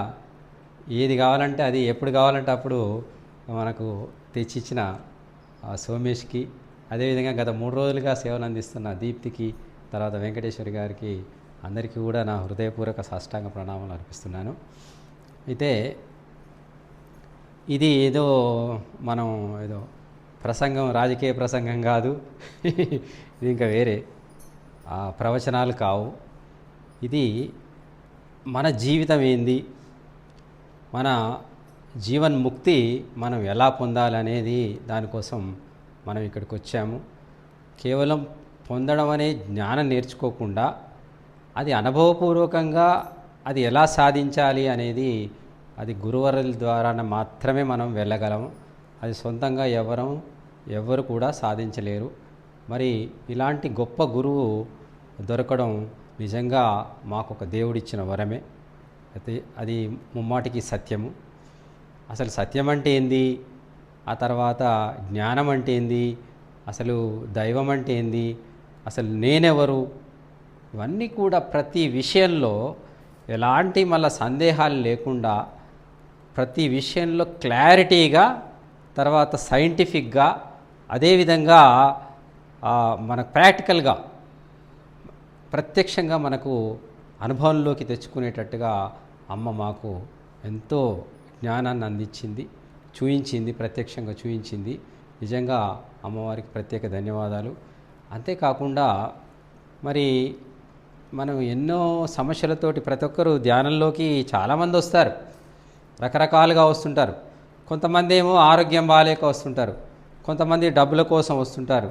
ఏది కావాలంటే అది ఎప్పుడు కావాలంటే అప్పుడు మనకు తెచ్చిచ్చిన సోమేష్కి, అదేవిధంగా గత 3 రోజులుగా సేవలు అందిస్తున్న దీప్తికి, తర్వాత వెంకటేశ్వరి గారికి అందరికీ కూడా నా హృదయపూర్వక సాష్టాంగ ప్రణామాలు అర్పిస్తున్నాను. అయితే ఇది ఏదో ప్రసంగం, రాజకీయ ప్రసంగం కాదు, ఇది ఇంకా వేరే ప్రవచనాలు కావు. ఇది మన జీవితం ఏంది, మన జీవన్ముక్తి మనం ఎలా పొందాలనేది దానికోసం మనం ఇక్కడికి వచ్చాము. కేవలం పొందడం అనే జ్ఞానం నేర్చుకోకుండా అది అనుభవపూర్వకంగా అది ఎలా సాధించాలి అనేది అది గురువరుల ద్వారా మాత్రమే మనం వెళ్ళగలము. అది సొంతంగా ఎవరు కూడా సాధించలేరు. మరి ఇలాంటి గొప్ప గురువు దొరకడం నిజంగా మాకు ఒక దేవుడిచ్చిన వరమే. అయితే అది ముమ్మాటికి సత్యము. అసలు సత్యం అంటే ఏంది, ఆ తర్వాత జ్ఞానం అంటే ఏంది, అసలు దైవం అంటే ఏంది, అసలు నేనెవరు, ఇవన్నీ కూడా ప్రతి విషయంలో ఎలాంటి మళ్ళీ సందేహాలు లేకుండా ప్రతి విషయంలో క్లారిటీగా, తర్వాత సైంటిఫిక్గా, అదేవిధంగా మన ప్రాక్టికల్గా ప్రత్యక్షంగా మనకు అనుభవంలోకి తెచ్చుకునేటట్టుగా అమ్మ మాకు ఎంతో జ్ఞానాన్ని అందించింది, చూయించింది, ప్రత్యక్షంగా చూయించింది. నిజంగా అమ్మవారికి ప్రత్యేక ధన్యవాదాలు. అంతేకాకుండా మరి మనం ఎన్నో సమస్యలతోటి ప్రతి ఒక్కరు ధ్యానంలోకి చాలామంది వస్తారు, రకరకాలుగా వస్తుంటారు. కొంతమంది ఏమో ఆరోగ్యం బాగాలేక వస్తుంటారు, కొంతమంది డబ్బుల కోసం వస్తుంటారు,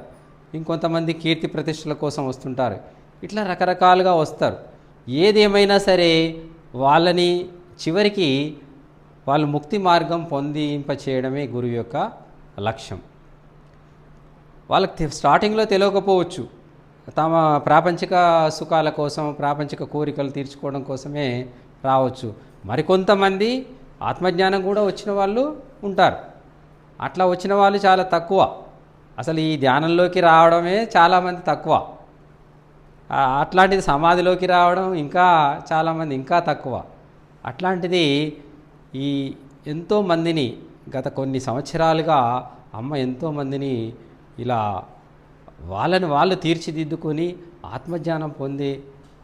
ఇంకొంతమంది కీర్తి ప్రతిష్టల కోసం వస్తుంటారు. ఇట్లా రకరకాలుగా వస్తారు. ఏదేమైనా సరే వాళ్ళని చివరికి వాళ్ళు ముక్తి మార్గం పొందింపచేయడమే గురువు యొక్క లక్ష్యం. వాళ్ళకి స్టార్టింగ్లో తెలియకపోవచ్చు, తమ ప్రాపంచిక సుఖాల కోసం, ప్రాపంచిక కోరికలు తీర్చుకోవడం కోసమే రావచ్చు. మరికొంతమంది ఆత్మజ్ఞానం కూడా వచ్చిన వాళ్ళు ఉంటారు. అట్లా వచ్చిన వాళ్ళు చాలా తక్కువ. అసలు ఈ ధ్యానంలోకి రావడమే చాలామంది తక్కువ. అట్లాంటిది సమాధిలోకి రావడం ఇంకా చాలామంది ఇంకా తక్కువ. అట్లాంటిది ఈ ఎంతోమందిని గత కొన్ని సంవత్సరాలుగా అమ్మ ఎంతోమందిని ఇలా వాళ్ళు తీర్చిదిద్దుకొని ఆత్మజ్ఞానం పొంది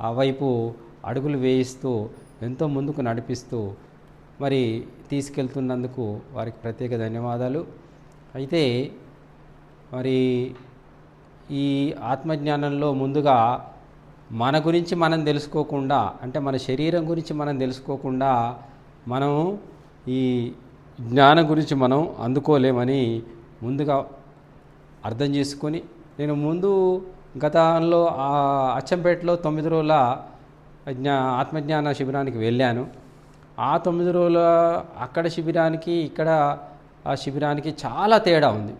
ఆ వైపు అడుగులు వేయిస్తూ ఎంతో ముందుకు నడిపిస్తూ మరి తీసుకెళ్తున్నందుకు వారికి ప్రత్యేక ధన్యవాదాలు. అయితే మరి ఈ ఆత్మజ్ఞానంలో ముందుగా మన గురించి మనం తెలుసుకోకుండా, అంటే మన శరీరం గురించి మనం తెలుసుకోకుండా మనం ఈ జ్ఞానం గురించి మనం అందుకోలేమని ముందుగా అర్థం చేసుకొని, నేను ముందు గతంలో అచ్చంపేటలో 9 రోజుల ఆత్మజ్ఞాన శిబిరానికి వెళ్ళాను. ఆ 9 రోజుల అక్కడ శిబిరానికి ఇక్కడ ఆ శిబిరానికి చాలా తేడా ఉంది.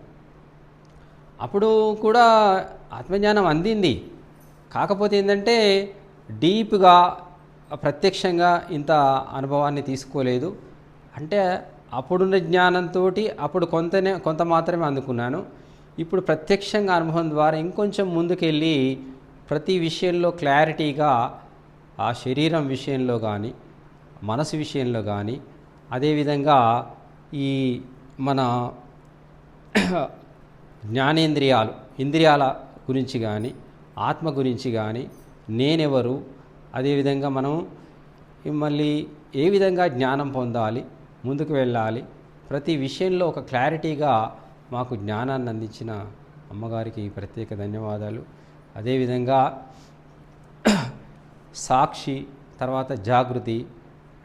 అప్పుడు కూడా ఆత్మజ్ఞానం అందింది, కాకపోతే ఏంటంటే డీప్గా ప్రత్యక్షంగా ఇంత అనుభవాన్ని తీసుకోలేదు. అంటే అప్పుడున్న జ్ఞానంతో అప్పుడు కొంత మాత్రమే అందుకున్నాను. ఇప్పుడు ప్రత్యక్షంగా అనుభవం ద్వారా ఇంకొంచెం ముందుకెళ్ళి ప్రతి విషయంలో క్లారిటీగా, ఆ శరీరం విషయంలో కానీ మనసు విషయంలో కానీ, అదేవిధంగా ఈ మన జ్ఞానేంద్రియాలు, ఇంద్రియాల గురించి కానీ, ఆత్మ గురించి కానీ, నేనెవరు, అదేవిధంగా మనం మళ్ళీ ఏ విధంగా జ్ఞానం పొందాలి, ముందుకు వెళ్ళాలి, ప్రతి విషయంలో ఒక క్లారిటీగా మాకు జ్ఞానాన్ని అందించిన అమ్మగారికి ప్రత్యేక ధన్యవాదాలు. అదేవిధంగా సాక్షి, తర్వాత జాగృతి,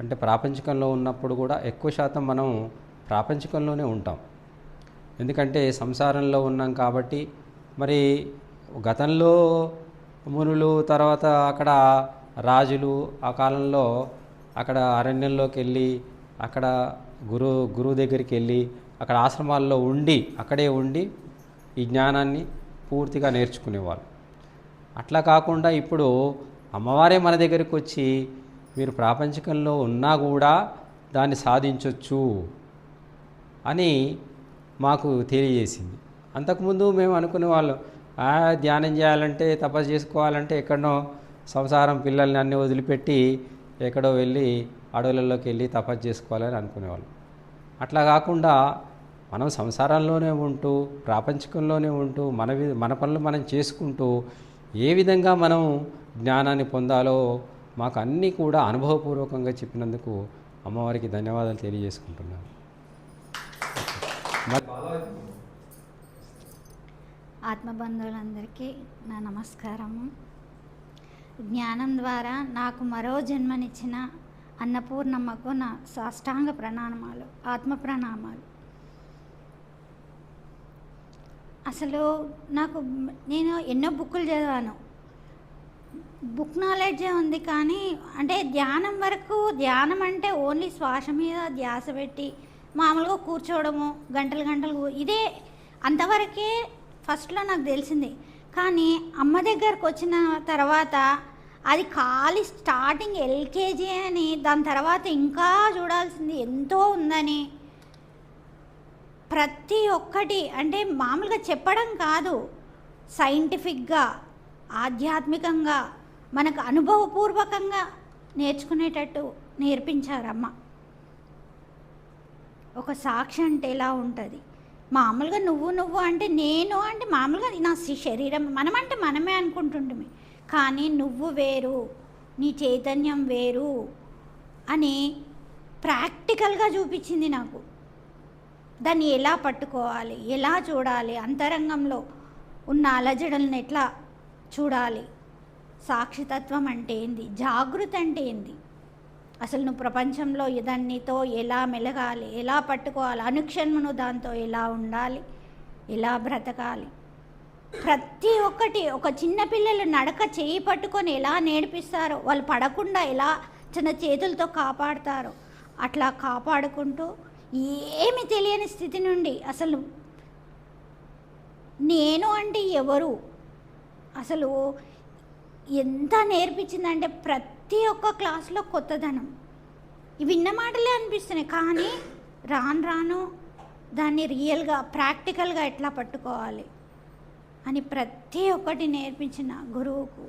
అంటే ప్రాపంచికంలో ఉన్నప్పుడు కూడా ఎక్కువ శాతం మనం ప్రాపంచికంలోనే ఉంటాం. ఎందుకంటే సంసారంలో ఉన్నాం కాబట్టి. మరి గతంలో మునులు, తర్వాత అక్కడ రాజులు, ఆ కాలంలో అక్కడ అరణ్యంలోకి వెళ్ళి అక్కడ గురువు దగ్గరికి వెళ్ళి అక్కడ ఆశ్రమాల్లో ఉండి అక్కడే ఉండి ఈ జ్ఞానాన్ని పూర్తిగా నేర్చుకునేవాళ్ళు. అట్లా కాకుండా ఇప్పుడు అమ్మవారే మన దగ్గరికి వచ్చి మీరు ప్రాపంచికంలో ఉన్నా కూడా దాన్ని సాధించవచ్చు అని మాకు తెలియజేసింది. అంతకుముందు మేము అనుకునే వాళ్ళం, ధ్యానం చేయాలంటే, తపస్సు చేసుకోవాలంటే ఎక్కడనో సంసారం పిల్లల్ని అన్నీ వదిలిపెట్టి ఎక్కడో వెళ్ళి అడవులలోకి వెళ్ళి తపస్సు చేసుకోవాలని అనుకునేవాళ్ళం. అట్లా కాకుండా మనం సంసారంలోనే ఉంటూ, ప్రాపంచికంలోనే ఉంటూ, మన పనులు మనం చేసుకుంటూ ఏ విధంగా మనం జ్ఞానాన్ని పొందాలో మాకు అన్నీ కూడా అనుభవపూర్వకంగా చెప్పినందుకు అమ్మవారికి ధన్యవాదాలు తెలియజేసుకుంటున్నాను. ఆత్మబంధువులందరికీ నా నమస్కారము. జ్ఞానం ద్వారా నాకు మరో జన్మనిచ్చిన అన్నపూర్ణమ్మకు నా సాష్టాంగ ప్రణామాలు, ఆత్మ ప్రణామాలు. అసలు నేను ఎన్నో బుక్కులు చదివాను, బుక్ నాలెడ్జే ఉంది, కానీ అంటే ధ్యానం వరకు, ధ్యానం అంటే ఓన్లీ శ్వాస మీద ధ్యాస పెట్టి మామూలుగా కూర్చోవడము గంటలు ఇదే, అంతవరకే ఫస్ట్లో నాకు తెలిసింది. కానీ అమ్మ దగ్గరకు వచ్చిన తర్వాత అది ఖాళీ స్టార్టింగ్ ఎల్కేజీ అని, దాని తర్వాత ఇంకా చూడాల్సింది ఎంతో ఉందని, ప్రతి ఒక్కటి అంటే మామూలుగా చెప్పడం కాదు, సైంటిఫిక్గా, ఆధ్యాత్మికంగా, మనకు అనుభవపూర్వకంగా నేర్చుకునేటట్టు నేర్పించారమ్మ. ఒక సాక్షి అంటే ఎలా ఉంటుంది, మామూలుగా నువ్వు అంటే నేను అంటే మామూలుగా నా శరీరం, మనమంటే మనమే అనుకుంటుంటిమి, కానీ నువ్వు వేరు, నీ చైతన్యం వేరు అని ప్రాక్టికల్గా చూపించింది నాకు. దాన్ని ఎలా పట్టుకోవాలి, ఎలా చూడాలి, అంతరంగంలో ఉన్న అలజడలను ఎట్లా చూడాలి, సాక్షితత్వం అంటే ఏంది, జాగృతి అంటే ఏంది, అసలు నువ్వు ప్రపంచంలో దానితో ఎలా మెలగాలి, ఎలా పట్టుకోవాలి, అనుక్షణమును దాంతో ఎలా ఉండాలి, ఎలా బ్రతకాలి, ప్రతి ఒక్కటి. ఒక చిన్నపిల్లలు నడక చేయి పట్టుకొని ఎలా నేర్పిస్తారో, వాళ్ళు పడకుండా ఎలా చిన్న చేతులతో కాపాడుతారో, అట్లా కాపాడుకుంటూ ఏమి తెలియని స్థితి నుండి అసలు నేను అంటే ఎవరు, అసలు ఎంత నేర్పించిందంటే ప్రతి ఒక్క క్లాస్లో కొత్తదనం. ఇవి విన్న మాటలే అనిపిస్తున్నాయి, కానీ రాను దాన్ని రియల్గా ప్రాక్టికల్గా ఎట్లా పట్టుకోవాలి అని ప్రతి ఒక్కటి నేర్పించిన గురువుకు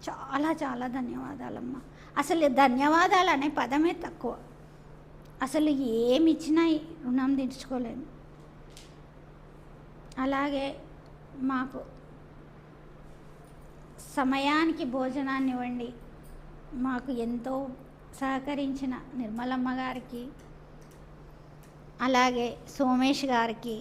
చాలా చాలా ధన్యవాదాలమ్మ. అసలు ధన్యవాదాలు అనే పదమే తక్కువ, అసలు ఏమి ఇచ్చినా రుణం తీర్చుకోలేను. అలాగే మాకు సమయానికి భోజనాన్ని ఇవ్వండి మాకు ఎంతో సహకరించిన నిర్మలమ్మ గారికి, అలాగే సోమేష్ గారికి,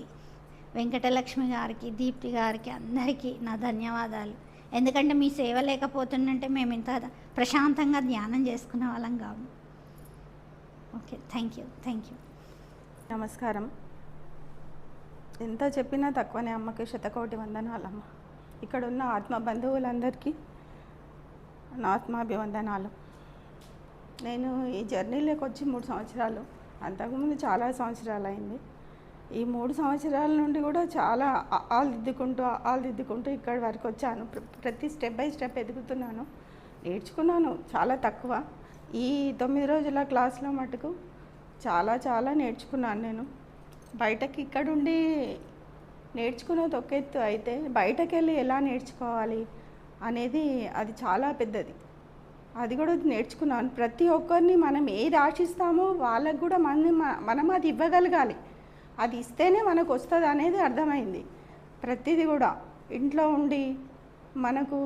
వెంకటలక్ష్మి గారికి, దీప్తి గారికి, అందరికీ నా ధన్యవాదాలు. ఎందుకంటే మీ సేవ లేకపోతుందంటే మేము ఇంత ప్రశాంతంగా ధ్యానం చేసుకునే వాళ్ళం కాము. Okay, thank you. నమస్కారం. ఎంత చెప్పినా తక్కువనే అమ్మకి శతకోటి వందనాలమ్మ. ఇక్కడ ఉన్న ఆత్మ బంధువులందరికీ నా ఆత్మాభివందనాలు. నేను ఈ జర్నీలోకి వచ్చి 3 సంవత్సరాలు, అంతకుముందు చాలా సంవత్సరాలు అయింది. ఈ 3 సంవత్సరాల నుండి కూడా చాలా ఆల్దిద్దుకుంటూ ఇక్కడి వరకు వచ్చాను. ప్రతి స్టెప్ బై స్టెప్ ఎదుగుతున్నాను, నేర్చుకున్నాను. చాలా తక్కువ ఈ 9 రోజుల క్లాస్లో మటుకు చాలా నేర్చుకున్నాను. నేను బయటకి ఇక్కడుండి నేర్చుకున్నది ఒక ఎత్తు అయితే, బయటకు వెళ్ళి ఎలా నేర్చుకోవాలి అనేది అది చాలా పెద్దది. అది కూడా నేర్చుకున్నాను. ప్రతి ఒక్కరిని మనం ఏది ఆశిస్తామో వాళ్ళకు కూడా మనం అది ఇవ్వగలగాలి. అది ఇస్తేనే మనకు వస్తుంది అనేది అర్థమైంది. ప్రతిదీ కూడా ఇంట్లో ఉండి మనకు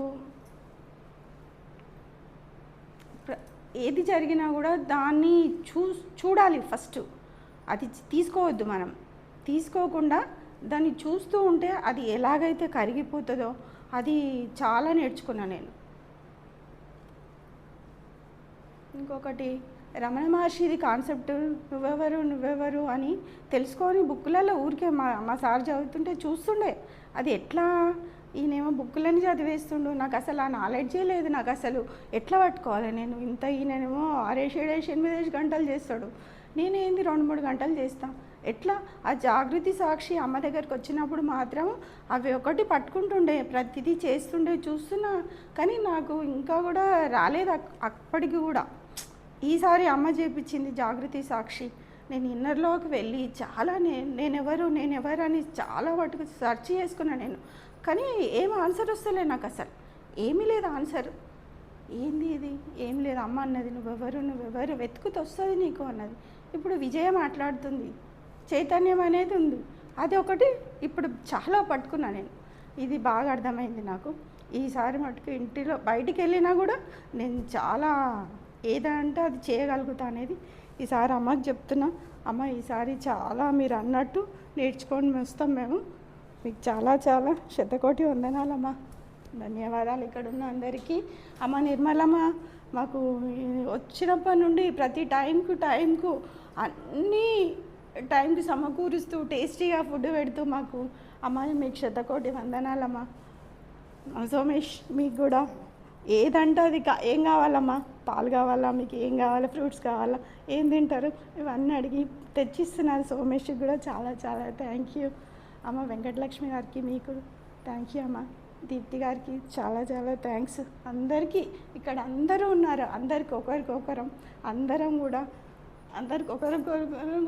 ఏది జరిగినా కూడా దాన్ని చూడాలి ఫస్ట్. అది తీసుకోవద్దు. మనం తీసుకోకుండా దాన్ని చూస్తూ ఉంటే అది ఎలాగైతే కరిగిపోతుందో అది చాలా నేర్చుకున్నాను నేను. ఇంకొకటి రమణ మహర్షిది కాన్సెప్ట్ నువ్వెవరు అని తెలుసుకొని బుక్కులలో ఊరికే మా సార్ చదువుతుంటే చూస్తుండే. అది ఎట్లా ఈయనేమో బుక్కులని చదివేస్తుండు, నాకు అసలు ఆ నాలెడ్జే లేదు. నాకు అసలు ఎట్లా పట్టుకోవాలి నేను ఇంత. ఈయనేమో 6-7-8 గంటలు చేస్తాడు, నేనేంది 2-3 గంటలు చేస్తాను. ఎట్లా ఆ జాగృతి సాక్షి అమ్మ దగ్గరికి వచ్చినప్పుడు మాత్రం అవి ఒకటి పట్టుకుంటుండే, ప్రతిదీ చేస్తుండే, చూస్తున్నా. కానీ నాకు ఇంకా కూడా రాలేదు అప్పటికి కూడా. ఈసారి అమ్మ చేపించింది జాగృతి సాక్షి. నేను ఇన్నర్లోకి వెళ్ళి చాలా నేనెవరు అని చాలా వాటికి సెర్చ్ చేసుకున్నాను నేను. కానీ ఏం ఆన్సర్ వస్తలే నాకు, అసలు ఏమీ లేదు ఆన్సర్. ఏంది ఇది, ఏం లేదు. అమ్మ అన్నది నువ్వెవరు వెతుకుతూ వస్తుంది నీకు అన్నది. ఇప్పుడు విజయ మాట్లాడుతుంది, చైతన్యం అనేది ఉంది. అది ఒకటి ఇప్పుడు చాలా పట్టుకున్నా నేను. ఇది బాగా అర్థమైంది నాకు. ఈసారి మటుకు ఇంటిలో బయటికి వెళ్ళినా కూడా నేను చాలా ఏదంటే అది చేయగలుగుతా అనేది ఈసారి అమ్మకి చెప్తున్నా. అమ్మ ఈసారి చాలా మీరు అన్నట్టు నేర్చుకొని వస్తాం మేము. మీకు చాలా శతకోటి వందనాలమ్మ. ధన్యవాదాలు ఇక్కడ ఉన్న అందరికీ. అమ్మ నిర్మలమ్మ మాకు వచ్చినప్పటి నుండి ప్రతి టైంకు అన్నీ టైంకి సమకూరుస్తూ టేస్టీగా ఫుడ్ పెడుతూ మాకు అమ్మ మీకు శతకోటి వందనాలమ్మ. సోమేష్ మీకు కూడా ఏదంటే అది ఏం కావాలమ్మా, పాలు కావాలా, మీకు ఏం కావాలా, ఫ్రూట్స్ కావాలా, ఏం తింటారు ఇవన్నీ అడిగి తెచ్చిస్తున్నారు. సోమేష్కి కూడా చాలా థ్యాంక్ యూ అమ్మ. వెంకటలక్ష్మి గారికి మీకు థ్యాంక్ యూ అమ్మ. దీప్తి గారికి చాలా థ్యాంక్స్. అందరికీ ఇక్కడ అందరూ ఉన్నారు, అందరికి ఒకరికొకరం అందరం కూడా ఒకరికొకరం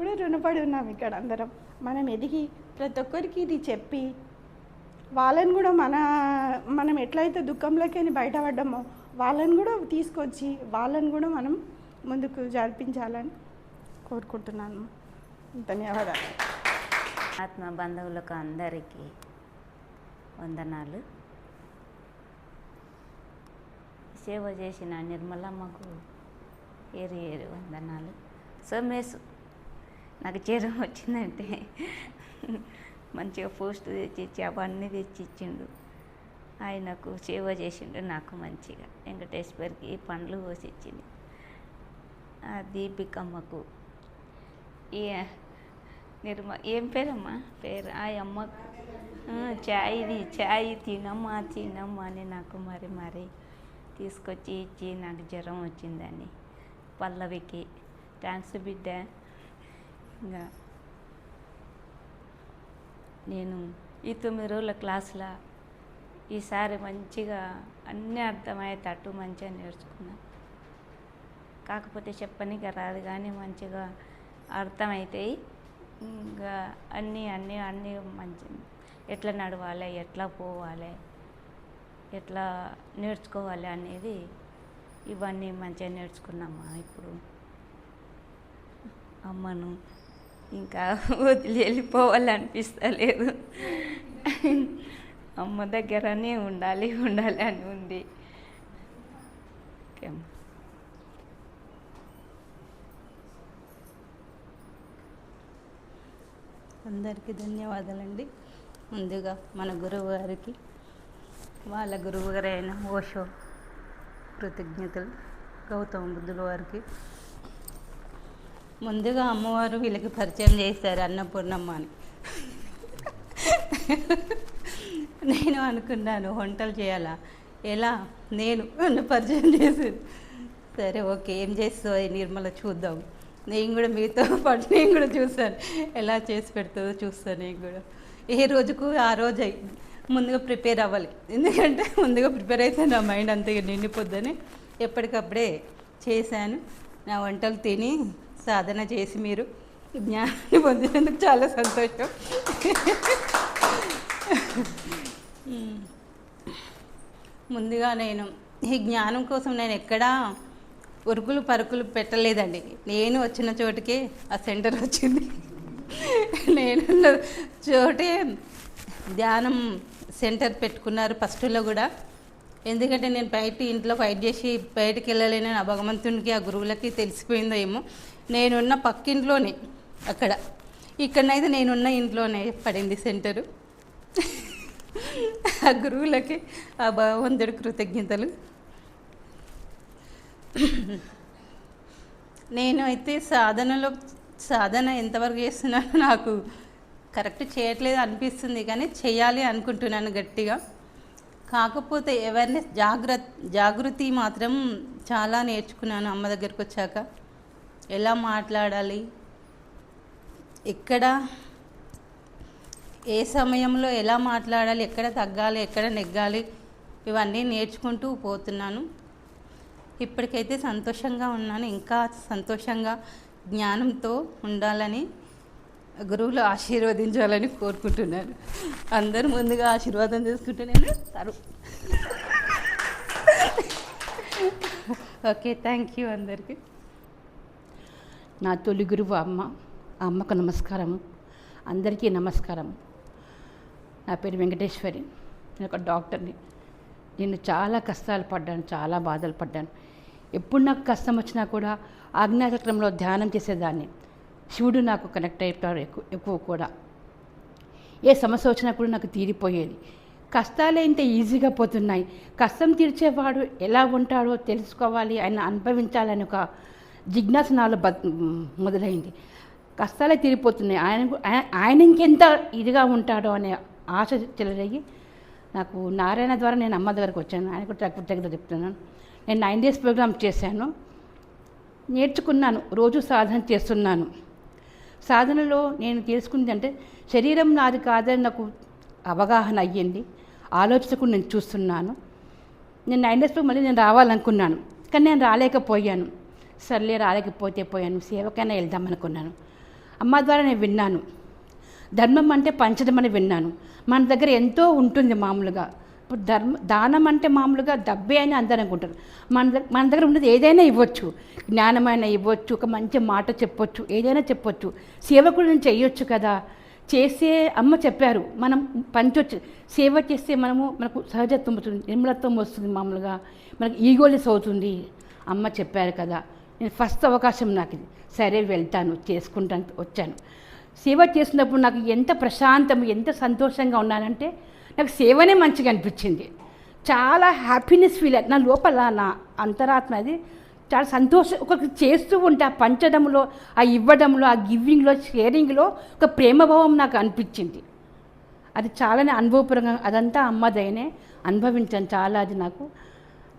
కూడా రుణపడి ఉన్నాం ఇక్కడ అందరం. మనం ఎదిగి ప్రతి ఒక్కరికి ఇది చెప్పి వాళ్ళని కూడా మనం ఎట్లయితే దుఃఖంలోకి బయటపడ్డామో వాళ్ళని కూడా తీసుకొచ్చి వాళ్ళని కూడా మనం ముందుకు జరిపించాలని కోరుకుంటున్నాను. ధన్యవాదాలు. ఆత్మ బంధువులకు అందరికీ వందనాలు. సేవ చేసిన నిర్మలమ్మకు ఏరి వందనాలు. సోమేశ్ నాకు జ్వరం వచ్చిందంటే మంచిగా పోస్ట్ తెచ్చిచ్చి అవన్నీ తెచ్చిచ్చిండు. ఆయనకు సేవ చేసిండు నాకు మంచిగా. వెంకటేశ్వరికి పండ్లు కోసిచ్చింది. దీపికమ్మకు ఏం పేరమ్మా పేరు ఆ అమ్మకు చాయ్ తినమ్మా అని నాకు మరి తీసుకొచ్చి ఇచ్చి నాకు జ్వరం వచ్చిందని. పల్లవికి థ్యాంక్స్ బిడ్డ. ఇంకా నేను ఈ 9 రోజుల క్లాసులో ఈసారి మంచిగా అన్నీ అర్థమయ్యేటట్టు మంచిగా నేర్చుకున్నాను. కాకపోతే చెప్పనీకి రాదు కానీ మంచిగా అర్థమవుతాయి. ఇంకా అన్నీ మంచి ఎట్లా నడవాలి, ఎట్లా పోవాలి, ఎట్లా నేర్చుకోవాలి అనేది ఇవన్నీ మంచిగా నేర్చుకున్నామా. ఇప్పుడు అమ్మను ఇంకా వదిలి వెళ్ళిపోవాలనిపిస్తలేదు. అమ్మ దగ్గరనే ఉండాలి అని ఉంది. ఓకే అమ్మ. అందరికీ ధన్యవాదాలండి. ముందుగా మన గురువు గారికి వాళ్ళ గురువు గారైన ఓషో కృతజ్ఞతలు గౌతమ బుద్ధుల వారికి. ముందుగా అమ్మవారు వీళ్ళకి పరిచయం చేశారు అన్నపూర్ణమ్మ అని. నేను అనుకున్నాను వంటలు చేయాలా, ఎలా నేను నన్ను పరిచయం చేసేది. సరే ఓకే, ఏం చేస్తావు నిర్మల చూద్దాం. నేను కూడా మీతో పాటు నేను కూడా చూస్తాను, ఎలా చేసి పెడుతుందో చూస్తాను. నేను కూడా ఏ రోజుకు ఆ రోజు ముందుగా ప్రిపేర్ అవ్వాలి, ఎందుకంటే ముందుగా ప్రిపేర్ అయితే నా మైండ్ అంతగా నిండిపోద్దని ఎప్పటికప్పుడే చేశాను. నా వంటలు తిని సాధన చేసి మీరు జ్ఞానాన్ని పొందినందుకు చాలా సంతోషం. ముందుగా నేను ఈ జ్ఞానం కోసం నేను ఎక్కడా ఉరుకులు పరుకులు పెట్టలేదండి. నేను వచ్చిన చోటుకే ఆ సెంటర్ వచ్చింది. నేనున్న చోటే ధ్యానం సెంటర్ పెట్టుకున్నారు ఫస్ట్లో కూడా. ఎందుకంటే నేను ఇంట్లో ఫైట్ చేసి బయటికి వెళ్ళలేని ఆ భగవంతునికి ఆ గురువులకి తెలిసిపోయిందో ఏమో. నేనున్న పక్కింట్లోనే ఇక్కడనైతే నేనున్న ఇంట్లోనే పడింది సెంటరు. ఆ గురువులకి ఆ భగవంతుడి కృతజ్ఞతలు. నేను అయితే సాధన ఎంతవరకు చేస్తున్నానో నాకు కరెక్ట్ చేయట్లేదు అనిపిస్తుంది, కానీ చేయాలి అనుకుంటున్నాను గట్టిగా. కాకపోతే అవేర్నెస్ జాగృతి మాత్రం చాలా నేర్చుకున్నాను అమ్మ దగ్గరికి వచ్చాక. ఎలా మాట్లాడాలి, ఎక్కడ ఏ సమయంలో ఎలా మాట్లాడాలి, ఎక్కడ తగ్గాలి, ఎక్కడ నెగ్గాలి, ఇవన్నీ నేర్చుకుంటూ పోతున్నాను. ఇప్పటికైతే సంతోషంగా ఉన్నాను. ఇంకా సంతోషంగా జ్ఞానంతో ఉండాలని గురువులు ఆశీర్వదించాలని కోరుకుంటున్నాను. అందరూ ముందుగా ఆశీర్వాదం చేసుకుంటే నేను ఓకే, థ్యాంక్ యూ అందరికీ. నా తొలి గురువు అమ్మ. అమ్మకు నమస్కారం. అందరికీ నమస్కారం. నా పేరు వెంకటేశ్వరి. నేను ఒక డాక్టర్ని. నేను చాలా కష్టాలు పడ్డాను, చాలా బాధలు పడ్డాను. ఎప్పుడు నాకు కష్టం వచ్చినా కూడా ఆజ్ఞాచక్రంలో ధ్యానం చేసేదాన్ని. శివుడు నాకు కనెక్ట్ అయిపోయాడు ఎక్కువ కూడా. ఏ సమస్య వచ్చినా కూడా నాకు తీరిపోయేది. కష్టాలే ఇంత ఈజీగా పోతున్నాయి. కష్టం తీర్చేవాడు ఎలా ఉంటాడో తెలుసుకోవాలి, ఆయన అనుభవించాలని ఒక జిజ్ఞాస నాలో మొదలైంది. కష్టాలే తీరిపోతున్నాయి, ఆయన ఇంకెంత ఇదిగా ఉంటాడో అనే ఆశ చెలరేగి నాకు నారాయణ ద్వారా నేను అమ్మ దగ్గరకు వచ్చాను. ఆయన కూడా కృతజ్ఞత చెప్తున్నాను. నేను 9 days ప్రోగ్రామ్ చేశాను, నేర్చుకున్నాను, రోజు సాధన చేస్తున్నాను. సాధనలో నేను తెలుసుకుంది అంటే శరీరం నాది కాదని నాకు అవగాహన అయ్యింది. ఆలోచించకుండా నేను చూస్తున్నాను. నేను 9 days మళ్ళీ నేను రావాలనుకున్నాను, కానీ నేను రాలేకపోయాను. సర్లే రాలేకపోతే పోయాను, సేవకైనా వెళ్దామనుకున్నాను. అమ్మ ద్వారా నేను విన్నాను, ధర్మం అంటే పంచడం అని విన్నాను. మన దగ్గర ఎంతో ఉంటుంది మామూలుగా. ఇప్పుడు దానం అంటే మామూలుగా డబ్బే అని అందరూ అనుకుంటారు. మన దగ్గర ఉన్నది ఏదైనా ఇవ్వచ్చు, జ్ఞానమైనా ఇవ్వచ్చు, ఒక మంచి మాట చెప్పొచ్చు, ఏదైనా చెప్పొచ్చు. సేవ కూడా నేను చేయొచ్చు కదా. చేసే అమ్మ చెప్పారు, మనం పంచొచ్చు. సేవ చేస్తే మనకు సహజత్వం వస్తుంది, నిర్మలత్వం వస్తుంది, మామూలుగా మనకు ఈగోలెస్ అవుతుంది. అమ్మ చెప్పారు కదా. నేను ఫస్ట్ అవకాశం నాకు ఇది, సరే వెళ్తాను, చేసుకుంటాను, వచ్చాను. సేవ చేసినప్పుడు నాకు ఎంత ప్రశాంతం, ఎంత సంతోషంగా ఉన్నానంటే నాకు సేవనే మంచిగా అనిపించింది. చాలా హ్యాపీనెస్ ఫీల్ నా లోపల, నా అంతరాత్మ అది చాలా సంతోషం. ఒకరికి చేస్తూ ఉంటే ఆ పంచడంలో, ఆ ఇవ్వడంలో, ఆ గివింగ్లో, షేరింగ్లో ఒక ప్రేమభావం నాకు అనిపించింది. అది చాలానే అనుభవపరంగా అదంతా అమ్మదైనే అనుభవించాను చాలా. అది నాకు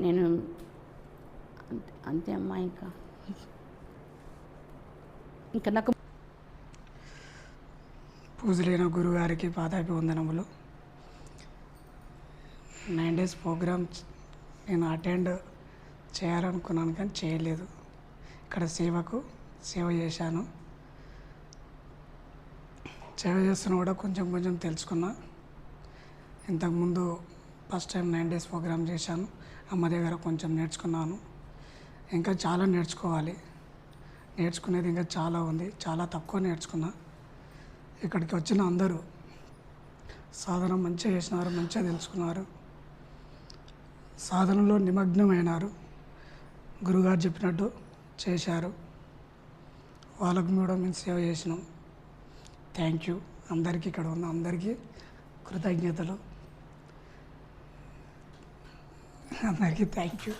నేను అంతే అమ్మ. ఇంకా నాకు పూజలైన గురుగారికి పాదాభివందనములు. 9 days ప్రోగ్రామ్ నేను అటెండ్ చేయాలనుకున్నాను, కానీ చేయలేదు. ఇక్కడ సేవ చేశాను. సేవ చేస్తున్నా కూడా కొంచెం తెలుసుకున్నా. ఇంతకుముందు ఫస్ట్ టైం 9 days ప్రోగ్రామ్ చేశాను. అమ్మ దగ్గర కొంచెం నేర్చుకున్నాను. ఇంకా చాలా నేర్చుకోవాలి, నేర్చుకునేది ఇంకా చాలా ఉంది. చాలా తక్కువ నేర్చుకున్నా. ఇక్కడికి వచ్చిన అందరూ సాధన మంచిగా చేసినారు, మంచిగా తెలుసుకున్నారు, సాధనలో నిమగ్నమైనారు, గురుగారు చెప్పినట్టు చేశారు. వాళ్ళకు కూడా మేము సేవ చేసినాం. థ్యాంక్ యూ అందరికీ, ఇక్కడ ఉన్న అందరికీ కృతజ్ఞతలు. అందరికీ థ్యాంక్ యూ.